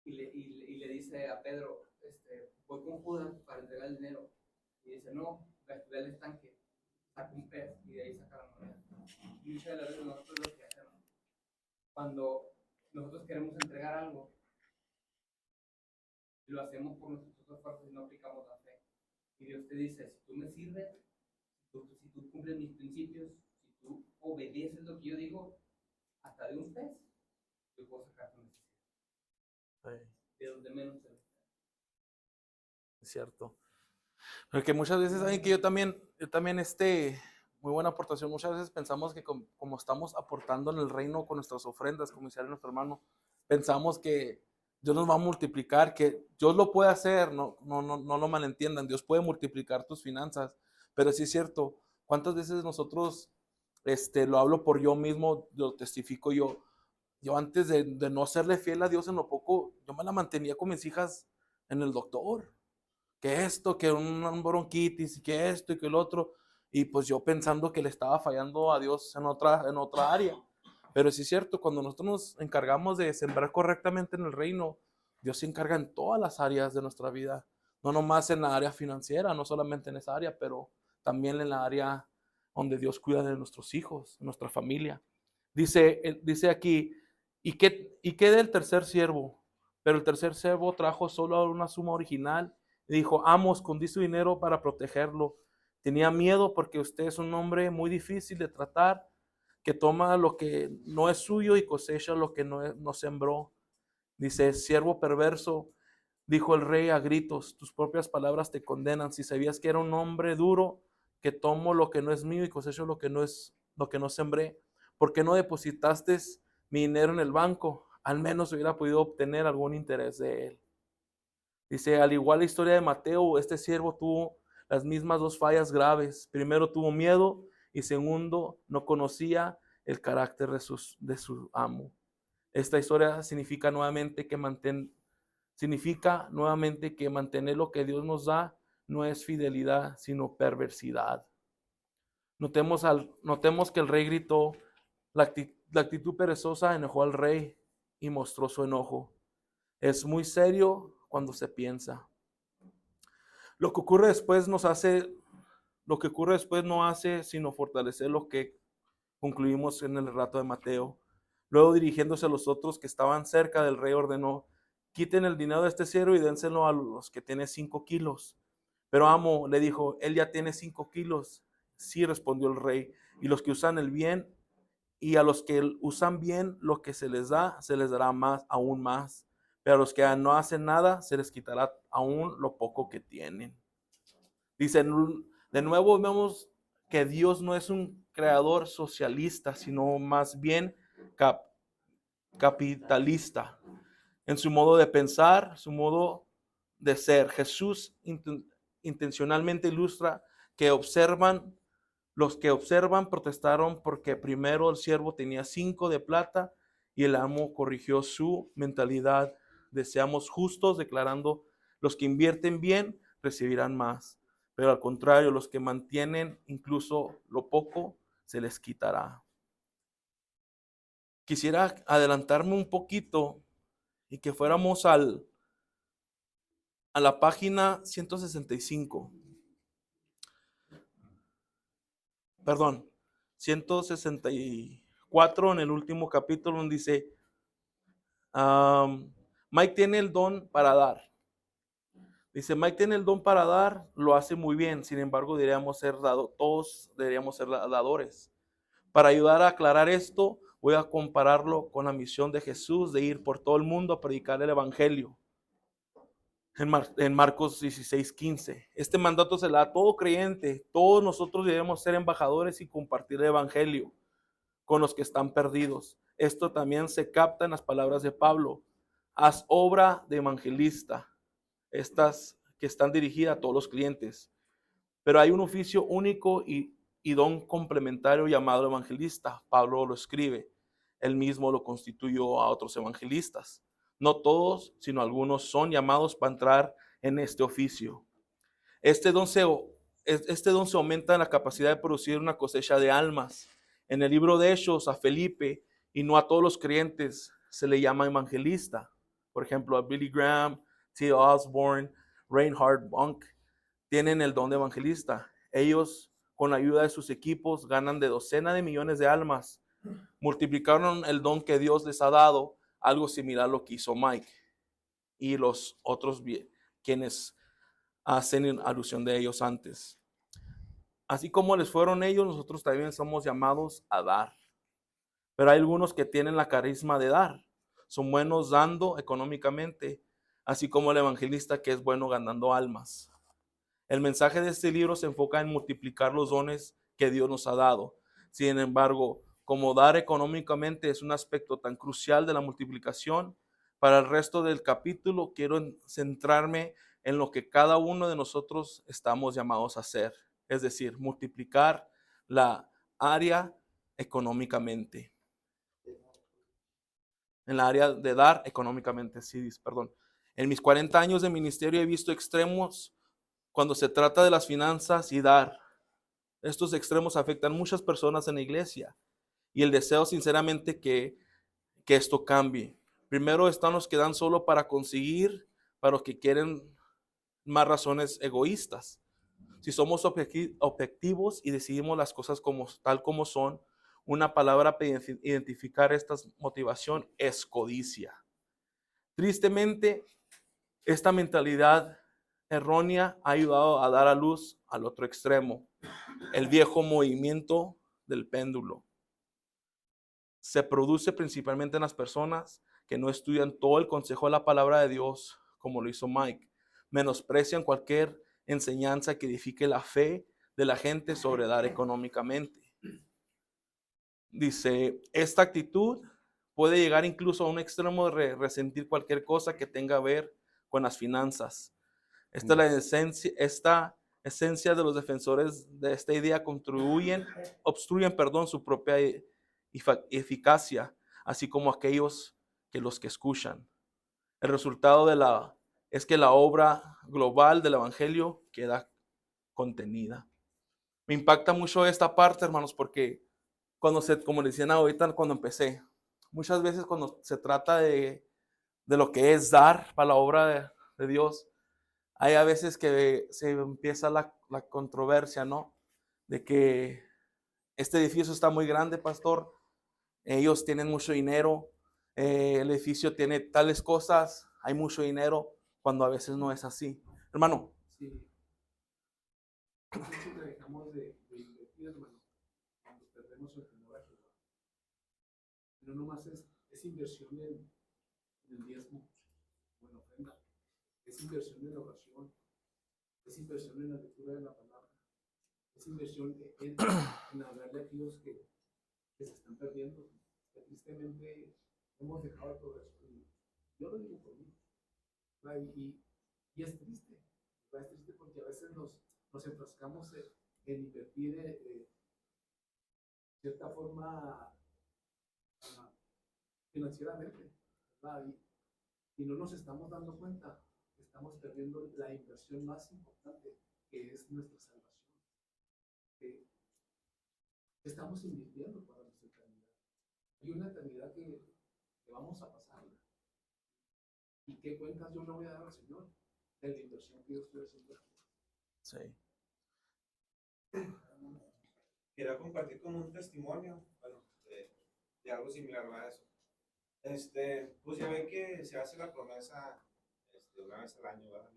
Y le dice a Pedro, voy con Judas para entregar el dinero. Y dice, no, ve al estanque, saca un pez y de ahí saca la moneda. Y muchas de las veces nosotros lo que hacemos, cuando nosotros queremos entregar algo, lo hacemos por nuestros esfuerzos y no aplicamos la fe. Y Dios te dice, si tú me sirves, si tú cumples mis principios, si tú obedeces lo que yo digo, hasta de un pez, yo puedo sacar tu necesidad. De donde menos se lo. Es cierto. Porque muchas veces, saben que yo también, muy buena aportación, muchas veces pensamos que como estamos aportando en el reino con nuestras ofrendas, como decía nuestro hermano, pensamos que Dios nos va a multiplicar, que Dios lo puede hacer, no lo malentiendan, Dios puede multiplicar tus finanzas, pero sí es cierto, ¿cuántas veces nosotros, lo hablo por yo mismo, lo testifico yo antes de no serle fiel a Dios en lo poco, yo me la mantenía con mis hijas en el doctor, que esto, que un bronquitis, que esto y que el otro, y pues yo pensando que le estaba fallando a Dios en otra área. Pero sí es cierto, cuando nosotros nos encargamos de sembrar correctamente en el reino, Dios se encarga en todas las áreas de nuestra vida, no nomás en la área financiera, no solamente en esa área, pero también en la área donde Dios cuida de nuestros hijos, de nuestra familia. Dice aquí, ¿y qué del tercer siervo? Pero el tercer siervo trajo solo una suma original y dijo, amo, escondí su dinero para protegerlo. Tenía miedo porque usted es un hombre muy difícil de tratar, que toma lo que no es suyo y cosecha lo que no sembró. Dice, siervo perverso, dijo el rey a gritos, tus propias palabras te condenan. Si sabías que era un hombre duro, que tomo lo que no es mío y cosecho lo que no sembré, ¿por qué no depositaste mi dinero en el banco? al menos hubiera podido obtener algún interés de él. Dice, al igual la historia de Mateo, este siervo tuvo las mismas dos fallas graves. Primero tuvo miedo y segundo no conocía el carácter de su amo. Esta historia significa nuevamente que mantener lo que Dios nos da no es fidelidad, sino perversidad. Notemos que el rey gritó, la actitud perezosa enojó al rey y mostró su enojo. Es muy serio cuando se piensa. Lo que ocurre después no hace sino fortalecer lo que concluimos en el relato de Mateo. Luego, dirigiéndose a los otros que estaban cerca del rey, ordenó: quiten el dinero de este siervo y dénselo a los que tienen 5 kilos. Pero amo, le dijo, él ya tiene 5 kilos. Sí, respondió el rey, y los que usan el bien, y a los que usan bien lo que se les dará más, aún más. Pero a los que no hacen nada, se les quitará aún lo poco que tienen. Dice, de nuevo vemos que Dios no es un creador socialista, sino más bien capitalista en su modo de pensar, su modo de ser. Jesús intencionalmente ilustra que los que observan protestaron porque primero el siervo tenía 5 de plata y el amo corrigió su mentalidad. Seamos justos, declarando, los que invierten bien recibirán más, pero al contrario, los que mantienen incluso lo poco, se les quitará. Quisiera adelantarme un poquito y que fuéramos a la página 165. Perdón, 164 en el último capítulo, donde dice, Mike tiene el don para dar. Dice, Mike tiene el don para dar, lo hace muy bien, sin embargo todos deberíamos ser dadores. Para ayudar a aclarar esto, voy a compararlo con la misión de Jesús de ir por todo el mundo a predicar el evangelio. En Marcos 16:15. Este mandato se le da a todo creyente. Todos nosotros debemos ser embajadores y compartir el evangelio con los que están perdidos. Esto también se capta en las palabras de Pablo. Haz obra de evangelista. Estas que están dirigidas a todos los clientes. Pero hay un oficio único y don complementario llamado evangelista. Pablo lo escribe. Él mismo lo constituyó a otros evangelistas. No todos, sino algunos son llamados para entrar en este oficio. Este don se aumenta en la capacidad de producir una cosecha de almas. En el libro de Hechos, a Felipe y no a todos los creyentes se le llama evangelista. Por ejemplo, a Billy Graham, T. Osborne, Reinhard Bonnke tienen el don de evangelista. Ellos, con la ayuda de sus equipos, ganan de docenas de millones de almas. Multiplicaron el don que Dios les ha dado, algo similar a lo que hizo Mike y los otros quienes hacen alusión de ellos antes. Así como les fueron ellos, nosotros también somos llamados a dar. Pero hay algunos que tienen la carisma de dar. Son buenos dando económicamente, así como el evangelista que es bueno ganando almas. El mensaje de este libro se enfoca en multiplicar los dones que Dios nos ha dado. Sin embargo, como dar económicamente es un aspecto tan crucial de la multiplicación, para el resto del capítulo quiero centrarme en lo que cada uno de nosotros estamos llamados a hacer, es decir, multiplicar la área económicamente. En la área de dar económicamente, sí, perdón. En mis 40 años de ministerio he visto extremos cuando se trata de las finanzas y dar. Estos extremos afectan a muchas personas en la iglesia y el deseo sinceramente que esto cambie. Primero están los que dan solo para conseguir, para los que quieren más razones egoístas. Si somos objetivos y decidimos las cosas tal como son, una palabra para identificar esta motivación es codicia. Tristemente, esta mentalidad errónea ha ayudado a dar a luz al otro extremo, el viejo movimiento del péndulo. Se produce principalmente en las personas que no estudian todo el consejo de la palabra de Dios, como lo hizo Mike. Menosprecian cualquier enseñanza que edifique la fe de la gente sobre dar económicamente. Dice, esta actitud puede llegar incluso a un extremo de resentir cualquier cosa que tenga que ver con las finanzas. Esta esencia de los defensores de esta idea obstruyen, su propia eficacia, así como aquellos que los que escuchan. El resultado es que la obra global del evangelio queda contenida. Me impacta mucho esta parte, hermanos, porque como decían ahorita cuando empecé, muchas veces cuando se trata de lo que es dar para la obra de Dios, hay a veces que se empieza la controversia, ¿no? De que este edificio está muy grande, pastor, ellos tienen mucho dinero, el edificio tiene tales cosas, hay mucho dinero, cuando a veces no es así. Hermano. Sí. Mucho que dejamos de invertir, hermano, cuando perdemos el temor a Jehová. No nomás es inversión en el diezmo, en ofrenda, es inversión en la oración, es inversión en la lectura de la palabra, es inversión en hablarle a aquellos que se están perdiendo. Que tristemente hemos dejado todo eso. Yo lo digo por mí. Y es triste. Es triste porque a veces nos enfrascamos en invertir de cierta forma financieramente, ¿verdad? Y no nos estamos dando cuenta que estamos perdiendo la inversión más importante, que es nuestra salvación. Que estamos invirtiendo para nuestra eternidad. Hay una eternidad que vamos a pasar. ¿Y qué cuentas yo le voy a dar al Señor de la inversión que yo estoy haciendo? Sí. Quería compartir como un testimonio, bueno, de algo similar a eso. Pues ya ven que se hace la promesa una vez al año, ¿verdad?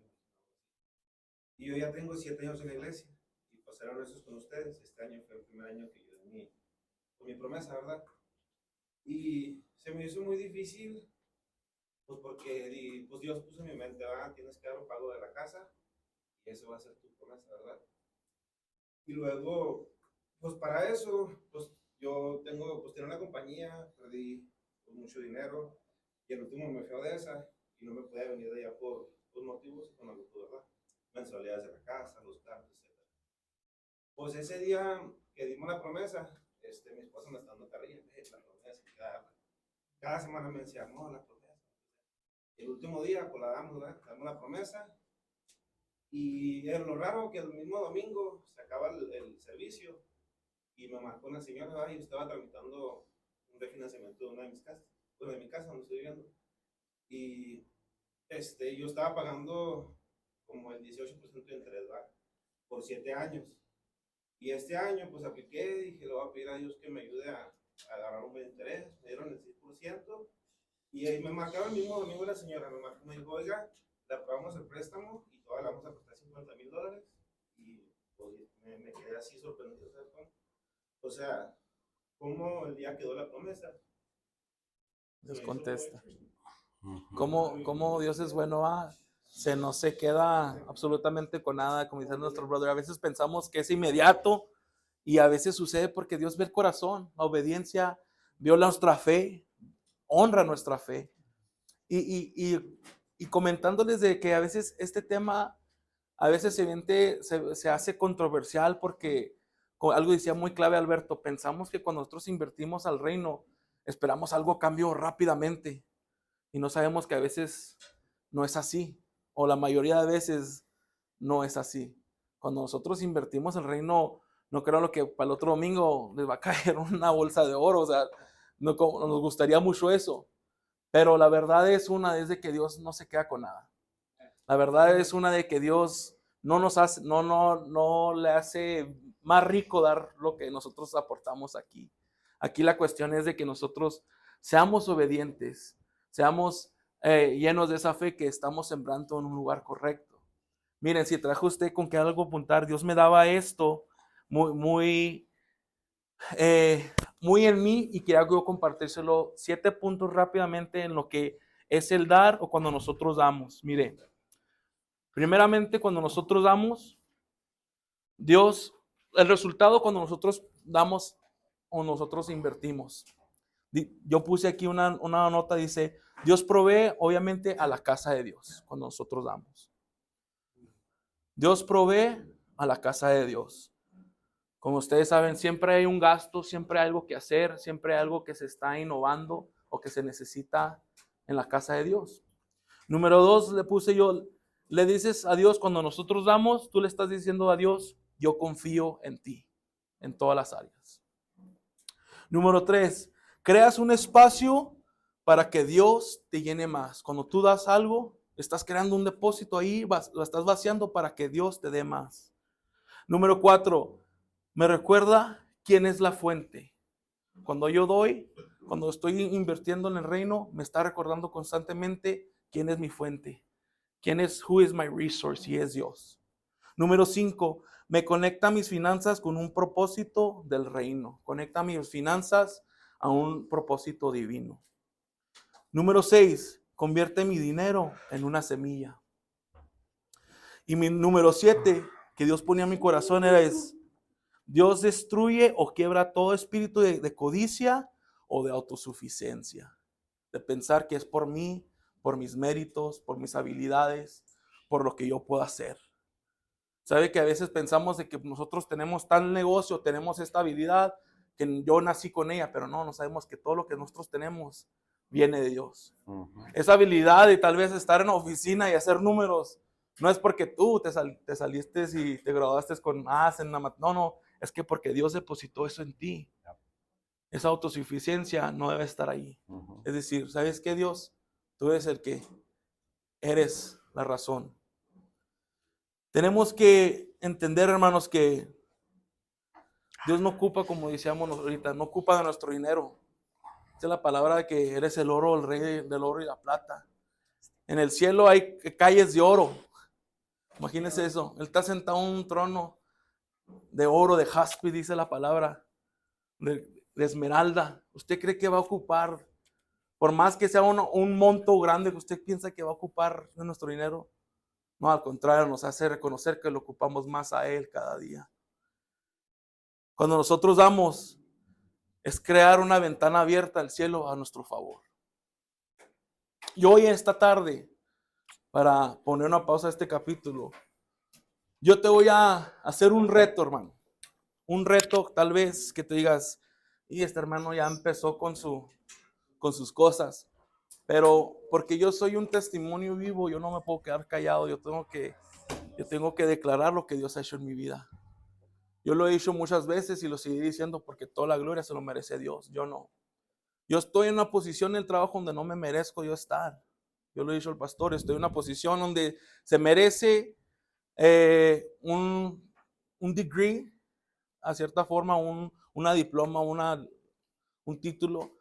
Y yo ya tengo 7 años en la iglesia, y pues ser honestos con ustedes, este año fue el primer año que yo di mi promesa, ¿verdad? Y se me hizo muy difícil, pues porque pues Dios puso en mi mente, ¿verdad? Tienes que dar un pago de la casa, y eso va a ser tu promesa, ¿verdad? Y luego, pues para eso, pues yo tenía una compañía, perdí pues, mucho dinero, y el último me fui a Odessa, y no me podía venir de allá por motivos económicos, ¿verdad? Mensualidades de la casa, los carros, etc. Pues ese día que dimos la promesa, mi esposa me está dando carrilla, la promesa, cada semana me decía, no, la promesa. Y el último día, pues la damos, ¿verdad? Damos la promesa. Y es lo raro que el mismo domingo se acaba el servicio y me marcó una señora, ¿verdad? Y yo estaba tramitando un refinanciamiento de una de mis casas, bueno, de mi casa donde estoy viviendo. Y yo estaba pagando como el 18% de interés, ¿verdad? Por 7 años. Y este año, pues apliqué y dije, le voy a pedir a Dios que me ayude a agarrar un buen interés. Me dieron el 6%. Y ahí me marcaron el mismo domingo la señora, me dijo, oiga, le aprobamos el préstamo y todavía le vamos a prestar $50,000. Y pues, me quedé así sorprendido, ¿sabes cómo? O sea, ¿cómo el día quedó la promesa? Dios contesta. ¿Cómo Dios es bueno? No se queda absolutamente con nada, como dice nuestro brother. A veces pensamos que es inmediato y a veces sucede porque Dios ve el corazón. La obediencia viola nuestra fe, honra nuestra fe. Y comentándoles de que a veces este tema a veces se hace controversial porque algo decía muy clave Alberto, pensamos que cuando nosotros invertimos al reino esperamos algo a cambio rápidamente y no sabemos que a veces no es así, o la mayoría de veces no es así. Cuando nosotros invertimos el reino, no creo lo que para el otro domingo les va a caer una bolsa de oro, o sea, nos gustaría mucho eso, pero la verdad es de que Dios no se queda con nada. La verdad es una de que Dios no le hace más rico dar lo que nosotros aportamos aquí. Aquí la cuestión es de que nosotros seamos obedientes, seamos llenos de esa fe que estamos sembrando en un lugar correcto. Miren, si trajo usted con que algo apuntar, Dios me daba esto muy en mí y quería yo compartírselo 7 puntos rápidamente en lo que es el dar o cuando nosotros damos. Mire, primeramente cuando nosotros damos, el resultado cuando nosotros damos o nosotros invertimos. Yo puse aquí una nota, dice, Dios provee obviamente a la casa de Dios cuando nosotros damos. Dios provee a la casa de Dios. Como ustedes saben, siempre hay un gasto, siempre hay algo que hacer, siempre hay algo que se está innovando o que se necesita en la casa de Dios. Número 2, le puse yo, le dices a Dios, cuando nosotros damos, tú le estás diciendo a Dios, yo confío en ti, en todas las áreas. Número 3, creas un espacio para que Dios te llene más. Cuando tú das algo, estás creando un depósito ahí, lo estás vaciando para que Dios te dé más. Número 4, me recuerda quién es la fuente. Cuando yo doy, cuando estoy invirtiendo en el reino, me está recordando constantemente quién es mi fuente. ¿Quién es? Who is my resource? Y es Dios. Número 5, me conecta mis finanzas con un propósito del reino. Conecta mis finanzas a un propósito divino. Número 6, convierte mi dinero en una semilla. Y mi número 7, que Dios ponía en mi corazón, es: Dios destruye o quiebra todo espíritu de codicia o de autosuficiencia. De pensar que es por mí, por mis méritos, por mis habilidades, por lo que yo puedo hacer. Sabe que a veces pensamos de que nosotros tenemos tal negocio, tenemos esta habilidad, que yo nací con ella, pero no sabemos que todo lo que nosotros tenemos viene de Dios. Esa habilidad de tal vez estar en la oficina y hacer números, no es porque tú te saliste y te graduaste con no, es que porque Dios depositó eso en ti. Esa autosuficiencia no debe estar ahí. Es decir, ¿sabes qué, Dios? Tú eres el que eres la razón. Tenemos que entender, hermanos, que Dios no ocupa, como decíamos ahorita, no ocupa de nuestro dinero. Esa es la palabra de que eres el oro, el rey del oro y la plata. En el cielo hay calles de oro. Imagínense eso. Él está sentado en un trono de oro, de jaspe, dice la palabra, de esmeralda. ¿Usted cree que va a ocupar, por más que sea un monto grande que usted piensa que va a ocupar de nuestro dinero? No, al contrario, nos hace reconocer que lo ocupamos más a Él cada día. Cuando nosotros damos, es crear una ventana abierta al cielo a nuestro favor. Y hoy, esta tarde, para poner una pausa a este capítulo, yo te voy a hacer un reto, hermano. Un reto tal vez que te digas, y este hermano ya empezó con sus cosas. Pero porque yo soy un testimonio vivo, yo no me puedo quedar callado. Yo tengo que declarar lo que Dios ha hecho en mi vida. Yo lo he dicho muchas veces y lo seguiré diciendo porque toda la gloria se lo merece Dios. Yo no. Yo estoy en una posición en el trabajo donde no me merezco yo estar. Yo lo he dicho al pastor, estoy en una posición donde se merece un degree, a cierta forma, una diploma, un título.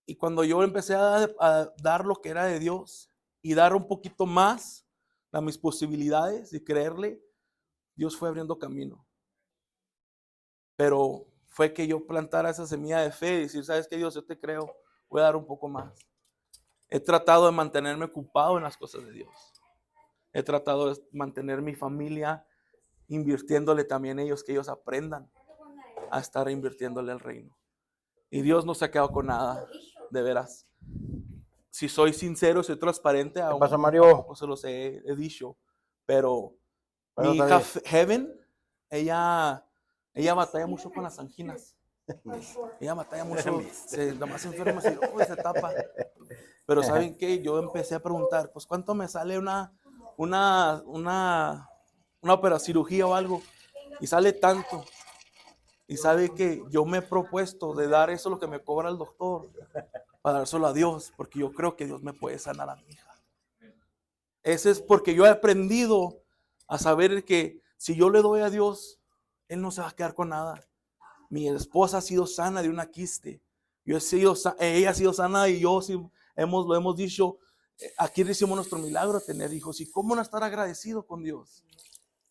Y cuando yo empecé a dar lo que era de Dios y dar un poquito más a mis posibilidades y creerle, Dios fue abriendo camino. Pero fue que yo plantara esa semilla de fe y decir, ¿sabes qué, Dios? Yo te creo, voy a dar un poco más. He tratado de mantenerme ocupado en las cosas de Dios. He tratado de mantener mi familia invirtiéndole también ellos, que ellos aprendan a estar invirtiéndole al reino. Y Dios no se ha quedado con nada, de veras. Si soy sincero, soy transparente, ¿Qué pasa, Mario? se los he dicho, pero Bueno, mi hija Heaven, ella batalla mucho con las anginas. Ella batalla mucho, nada más se enferma y se tapa. Pero ¿saben qué? Yo empecé a preguntar, pues ¿cuánto me sale una cirugía o algo? Y sale tanto. Y sabe que yo me he propuesto de dar eso lo que me cobra el doctor, para dárselo a Dios, porque yo creo que Dios me puede sanar a mi hija. Ese es porque yo he aprendido a saber que si yo le doy a Dios, Él no se va a quedar con nada. Mi esposa ha sido sana de una quiste. Ella ha sido sana y yo lo hemos dicho, aquí recibimos nuestro milagro de tener hijos. ¿Y cómo no estar agradecido con Dios?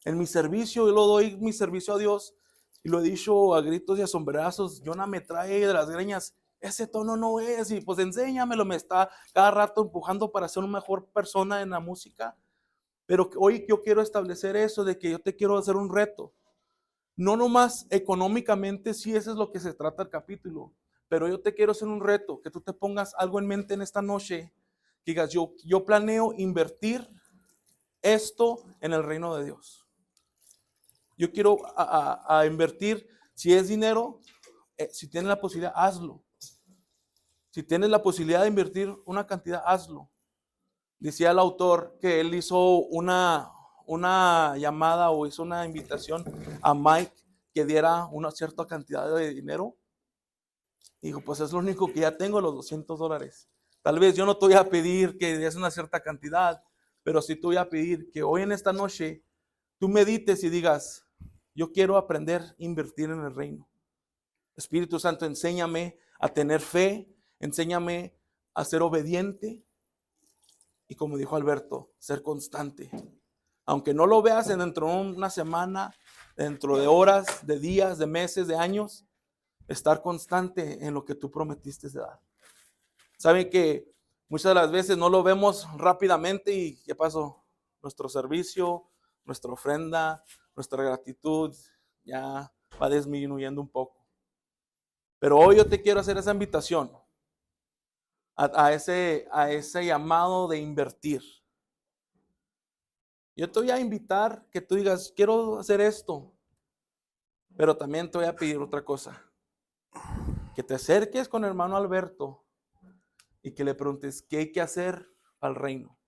En mi servicio, yo lo doy mi servicio a Dios y lo he dicho a gritos y a sombrerazos. Jonah me trae de las greñas, ese tono no es, y pues enséñamelo, me está cada rato empujando para ser una mejor persona en la música. Pero hoy yo quiero establecer eso de que yo te quiero hacer un reto. No nomás económicamente, sí, eso es lo que se trata el capítulo, Pero yo te quiero hacer un reto, que tú te pongas algo en mente en esta noche, que digas, yo planeo invertir esto en el reino de Dios. Yo quiero a invertir, si es dinero, si tienes la posibilidad, hazlo. Si tienes la posibilidad de invertir una cantidad, hazlo. Decía el autor que él hizo una llamada o hizo una invitación a Mike que diera una cierta cantidad de dinero. Dijo, pues es lo único que ya tengo, los $200. Tal vez yo no te voy a pedir que des una cierta cantidad, pero sí te voy a pedir que hoy en esta noche tú medites y digas, yo quiero aprender a invertir en el reino. Espíritu Santo, enséñame a tener fe, enséñame a ser obediente y, como dijo Alberto, ser constante. Aunque no lo veas dentro de una semana, dentro de horas, de días, de meses, de años, estar constante en lo que tú prometiste de dar. Saben que muchas de las veces no lo vemos rápidamente y ¿qué pasó? Nuestro servicio, nuestra ofrenda, nuestra gratitud ya va disminuyendo un poco. Pero hoy yo te quiero hacer esa invitación a ese llamado de invertir. Yo te voy a invitar que tú digas, quiero hacer esto, pero también te voy a pedir otra cosa. Que te acerques con el hermano Alberto y que le preguntes qué hay que hacer al reino.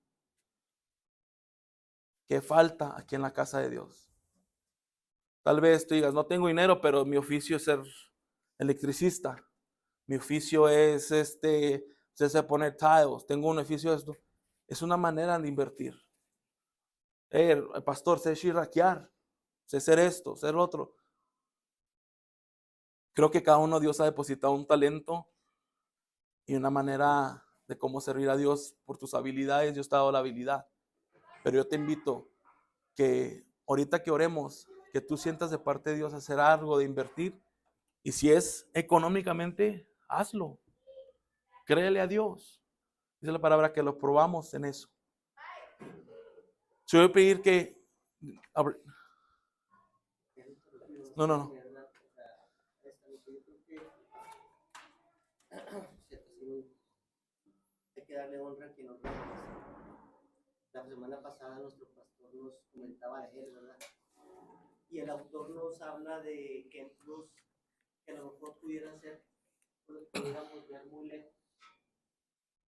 ¿Qué falta aquí en la casa de Dios? Tal vez tú digas, no tengo dinero, pero mi oficio es ser electricista. Mi oficio es poner tiles. Tengo un oficio de esto. Es una manera de invertir. Pastor, sé shirakear, sé hacer esto, ser otro. Creo que cada uno Dios ha depositado un talento y una manera de cómo servir a Dios por tus habilidades. Dios te ha dado la habilidad. Pero yo te invito que ahorita que oremos, que tú sientas de parte de Dios hacer algo, de invertir. Y si es económicamente, hazlo. Créele a Dios. Dice la palabra que lo probamos en eso. Yo voy a pedir que... No. Hay que darle honra a quien nos merece. La semana pasada nuestro pastor nos comentaba de él, ¿verdad? Y el autor nos habla de ejemplos que a lo mejor pudieran ser, los pudiéramos ver muy lejos.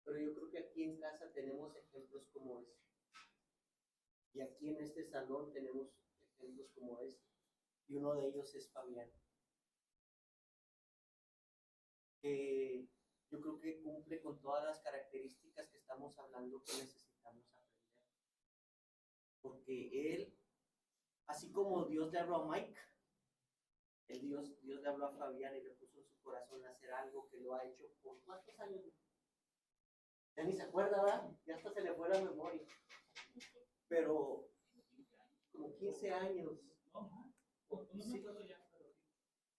Pero yo creo que aquí en casa tenemos ejemplos como este. Y aquí en este salón tenemos ejemplos como este. Y uno de ellos es Fabián. Yo creo que cumple con todas las características que estamos hablando que necesitamos aprender. Porque él, así como Dios le habló a Mike, Dios le habló a Fabián y le puso en su corazón hacer algo que lo ha hecho por ¿cuántos años? Ya ni se acuerda, ¿verdad? Ya hasta se le fue la memoria. Pero como 15 años. Sí.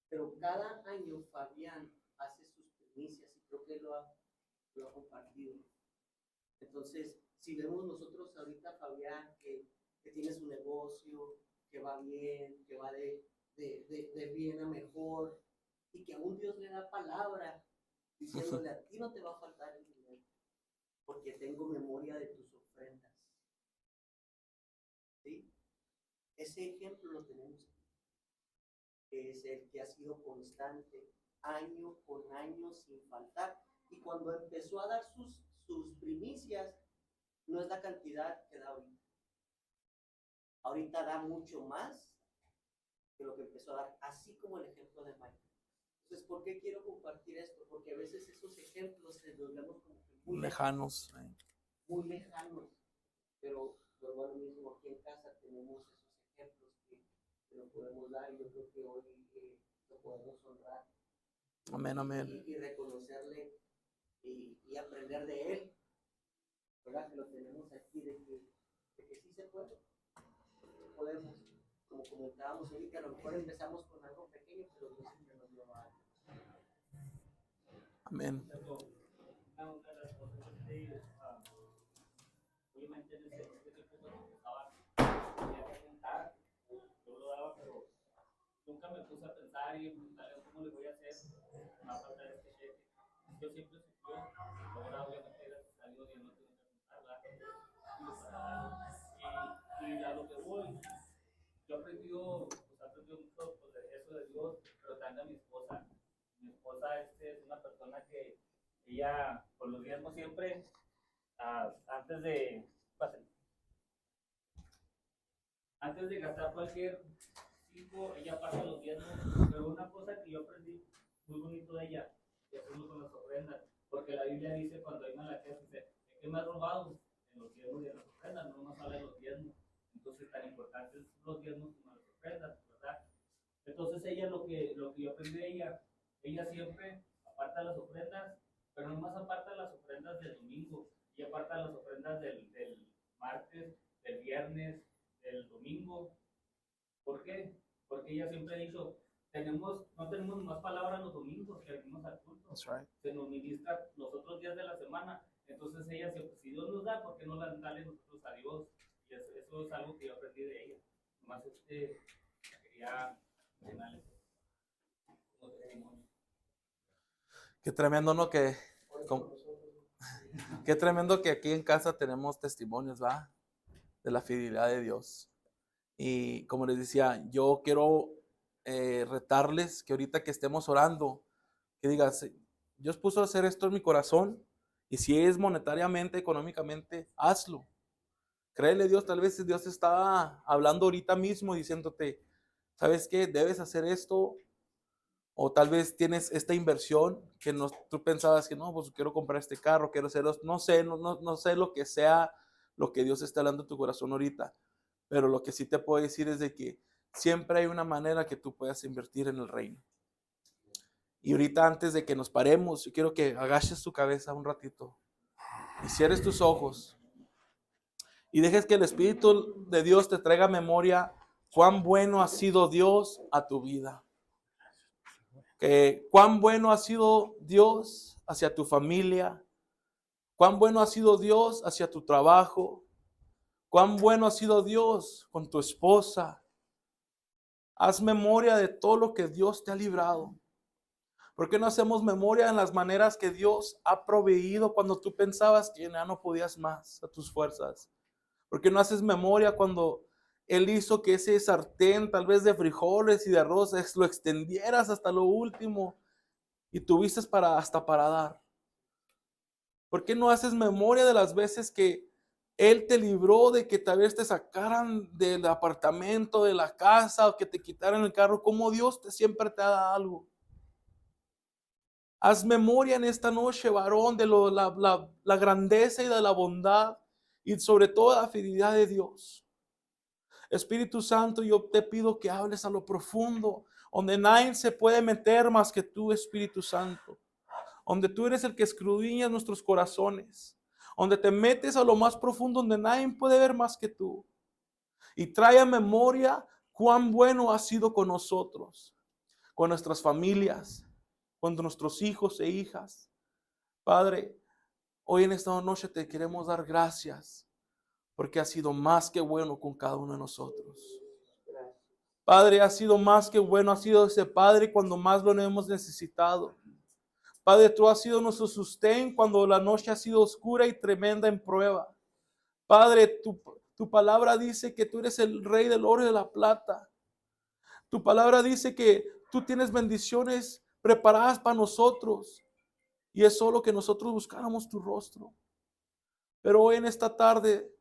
Pero cada año Fabián hace sus primicias y creo que lo ha compartido. Entonces, si vemos nosotros ahorita Fabián que tiene su negocio, que va bien, que va de bien a mejor, y que aún Dios le da palabra, diciéndole a ti no te va a faltar el dinero, porque tengo memoria de tus ofrendas. ¿Sí? Ese ejemplo lo tenemos aquí. Es el que ha sido constante, año con año, sin faltar. Y cuando empezó a dar sus primicias, no es la cantidad que da ahorita. Ahorita da mucho más que lo que empezó a dar, así como el ejemplo de Mike. Entonces, ¿por qué quiero compartir esto? Porque a veces esos ejemplos los vemos como que muy lejanos. Muy lejanos. Pero lo mismo, aquí en casa tenemos esos ejemplos que lo podemos dar y yo creo que hoy lo podemos honrar. Amén. Y reconocerle y aprender de él. ¿Verdad? Que lo tenemos aquí, de que sí se puede. Podemos, como comentábamos ahorita, a lo mejor empezamos con algo pequeño, pero Dios siempre nos lleva a algo. Amén. Obviamente en ese tiempo cuando empezaba, tenía que juntar, yo lo daba, pero nunca me puse a pensar y preguntarle cómo le voy a hacer para faltar este cheque. Yo siempre sufrió, ahora obviamente gracias a Dios ya no tengo que contarla. Y a lo que voy, yo he aprendido, pues aprendido mucho pues, de eso de Dios, pero también a mi esposa. Mi esposa es una persona que ella, con los diezmos siempre, antes de, antes de gastar cualquier tipo, ella pasa los diezmos. Pero una cosa que yo aprendí muy bonito de ella, y hacerlo con las ofrendas, porque la Biblia dice cuando hay malaquías, dice, ¿de qué me has robado? En los diezmos y en las ofrendas, no más habla de los diezmos. Entonces, tan importantes los diezmos como las ofrendas, ¿verdad? Entonces, ella lo que yo aprendí de ella siempre aparta las ofrendas, pero no más aparta las ofrendas del domingo, y aparta las ofrendas del martes, del viernes, del domingo. ¿Por qué? Porque ella siempre ha dicho, no tenemos más palabras los domingos que venimos al culto. That's right. Se nos ministra los otros días de la semana. Entonces ella siempre, si Dios nos da, ¿por qué no las dale nosotros a Dios? Y eso es algo que yo aprendí de ella. Nomás quería mencionarles como testimonio. Qué tremendo, ¿no? Qué tremendo que aquí en casa tenemos testimonios, ¿va? De la fidelidad de Dios. Y como les decía, yo quiero retarles que ahorita que estemos orando, que digas, Dios puso a hacer esto en mi corazón, y si es monetariamente, económicamente, hazlo. Créele Dios, tal vez Dios está hablando ahorita mismo diciéndote, ¿sabes qué? Debes hacer esto. O tal vez tienes esta inversión que tú pensabas que no, pues quiero comprar este carro, quiero hacerlo, no sé lo que sea, lo que Dios está hablando en tu corazón ahorita. Pero lo que sí te puedo decir es de que siempre hay una manera que tú puedas invertir en el reino. Y ahorita antes de que nos paremos, yo quiero que agaches tu cabeza un ratito y cierres tus ojos y dejes que el Espíritu de Dios te traiga a memoria cuán bueno ha sido Dios a tu vida. Cuán bueno ha sido Dios hacia tu familia, cuán bueno ha sido Dios hacia tu trabajo, cuán bueno ha sido Dios con tu esposa. Haz memoria de todo lo que Dios te ha librado. ¿Por qué no hacemos memoria en las maneras que Dios ha proveído cuando tú pensabas que ya no podías más a tus fuerzas? ¿Por qué no haces memoria cuando Él hizo que ese sartén tal vez de frijoles y de arroz lo extendieras hasta lo último y tuviste hasta para dar? ¿Por qué no haces memoria de las veces que Él te libró de que tal vez te sacaran del apartamento, de la casa, o que te quitaran el carro? Como Dios siempre te da algo. Haz memoria en esta noche, varón, de la grandeza y de la bondad y sobre todo la fidelidad de Dios. Espíritu Santo, yo te pido que hables a lo profundo, donde nadie se puede meter más que tú, Espíritu Santo. Donde tú eres el que escudriñas nuestros corazones. Donde te metes a lo más profundo, donde nadie puede ver más que tú. Y trae a memoria cuán bueno has sido con nosotros, con nuestras familias, con nuestros hijos e hijas. Padre, hoy en esta noche te queremos dar gracias porque has sido más que bueno con cada uno de nosotros. Padre, has sido más que bueno, has sido ese Padre cuando más lo hemos necesitado. Padre, tú has sido nuestro sostén cuando la noche ha sido oscura y tremenda en prueba. Padre, tu palabra dice que tú eres el Rey del oro y de la plata. Tu palabra dice que tú tienes bendiciones preparadas para nosotros. Y es solo que nosotros buscáramos tu rostro. Pero hoy en esta tarde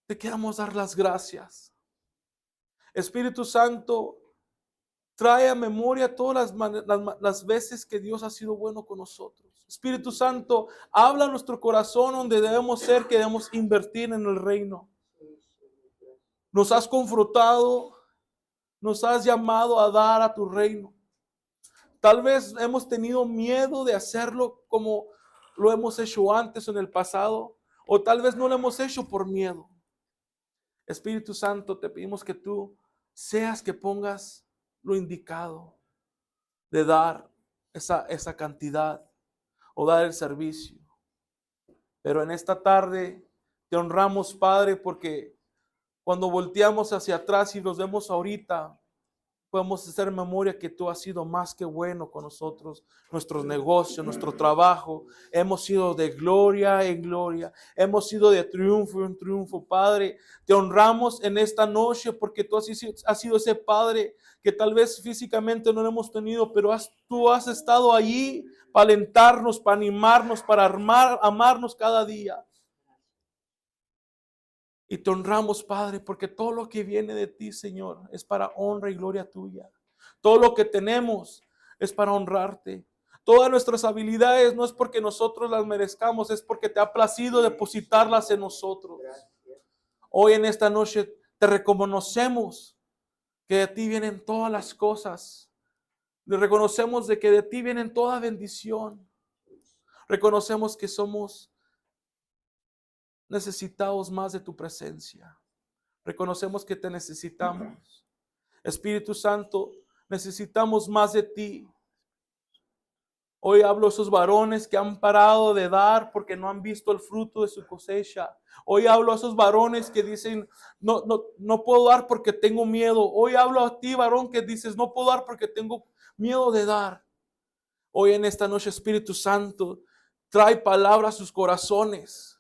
te queremos dar las gracias. Espíritu Santo, trae a memoria todas las veces que Dios ha sido bueno con nosotros. Espíritu Santo, habla a nuestro corazón donde debemos ser, que debemos invertir en el reino. Nos has confrontado, nos has llamado a dar a tu reino. Tal vez hemos tenido miedo de hacerlo como lo hemos hecho antes o en el pasado, o tal vez no lo hemos hecho por miedo. Espíritu Santo, te pedimos que tú seas que pongas lo indicado de dar esa cantidad o dar el servicio. Pero en esta tarde te honramos, Padre, porque cuando volteamos hacia atrás y nos vemos ahorita, podemos hacer memoria que tú has sido más que bueno con nosotros, nuestros negocios, nuestro trabajo. Hemos sido de gloria en gloria. Hemos sido de triunfo en triunfo, Padre. Te honramos en esta noche porque tú has sido ese Padre que tal vez físicamente no lo hemos tenido, pero tú has estado allí para alentarnos, para animarnos, para amarnos cada día. Y te honramos, Padre, porque todo lo que viene de ti, Señor, es para honra y gloria tuya. Todo lo que tenemos es para honrarte. Todas nuestras habilidades no es porque nosotros las merezcamos, es porque te ha placido depositarlas en nosotros. Hoy en esta noche te reconocemos que de ti vienen todas las cosas. Reconocemos de que de ti vienen toda bendición. Reconocemos que somos necesitados más de tu presencia. Reconocemos que te necesitamos. Espíritu Santo, necesitamos más de ti. Hoy hablo a esos varones que han parado de dar porque no han visto el fruto de su cosecha. Hoy hablo a esos varones que dicen, no puedo dar porque tengo miedo. Hoy hablo a ti, varón, que dices, no puedo dar porque tengo miedo de dar. Hoy en esta noche, Espíritu Santo, trae palabra a sus corazones.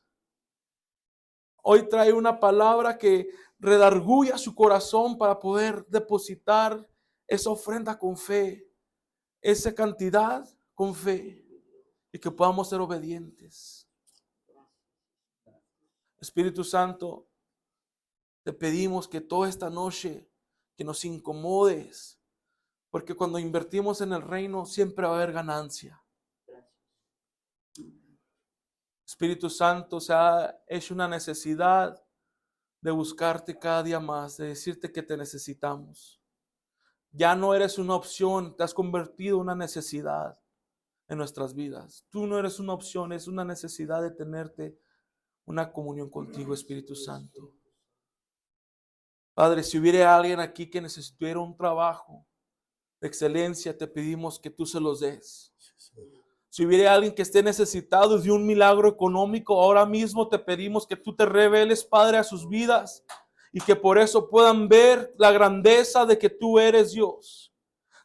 Hoy trae una palabra que redarguya su corazón para poder depositar esa ofrenda con fe, esa cantidad con fe, y que podamos ser obedientes. Espíritu Santo, te pedimos que toda esta noche que nos incomodes, porque cuando invertimos en el reino siempre va a haber ganancia. Espíritu Santo, se ha hecho una necesidad de buscarte cada día más, de decirte que te necesitamos. Ya no eres una opción, te has convertido en una necesidad en nuestras vidas. Tú no eres una opción, es una necesidad de tenerte una comunión contigo, Espíritu Santo. Padre, si hubiera alguien aquí que necesitara un trabajo de excelencia, te pedimos que tú se los des. Si hubiera alguien que esté necesitado de un milagro económico, ahora mismo te pedimos que tú te reveles, Padre, a sus vidas y que por eso puedan ver la grandeza de que tú eres Dios.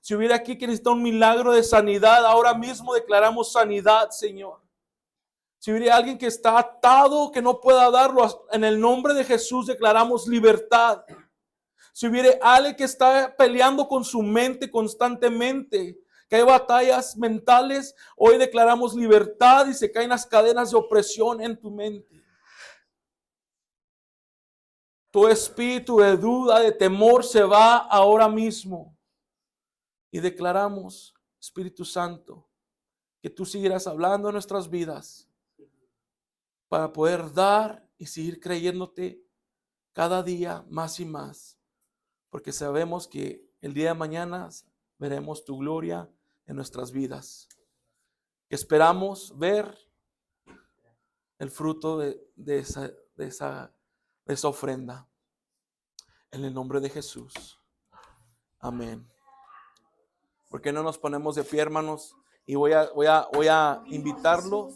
Si hubiera aquí que necesita un milagro de sanidad, ahora mismo declaramos sanidad, Señor. Si hubiera alguien que está atado, que no pueda darlo, en el nombre de Jesús declaramos libertad. Si hubiera alguien que está peleando con su mente constantemente, que hay batallas mentales, hoy declaramos libertad y se caen las cadenas de opresión en tu mente. Tu espíritu de duda, de temor se va ahora mismo. Y declaramos, Espíritu Santo, que tú seguirás hablando en nuestras vidas para poder dar y seguir creyéndote cada día más y más. Porque sabemos que el día de mañana veremos tu gloria en nuestras vidas. Esperamos ver el fruto de esa ofrenda. En el nombre de Jesús. Amén. ¿Por qué no nos ponemos de pie, hermanos? Y voy a invitarlo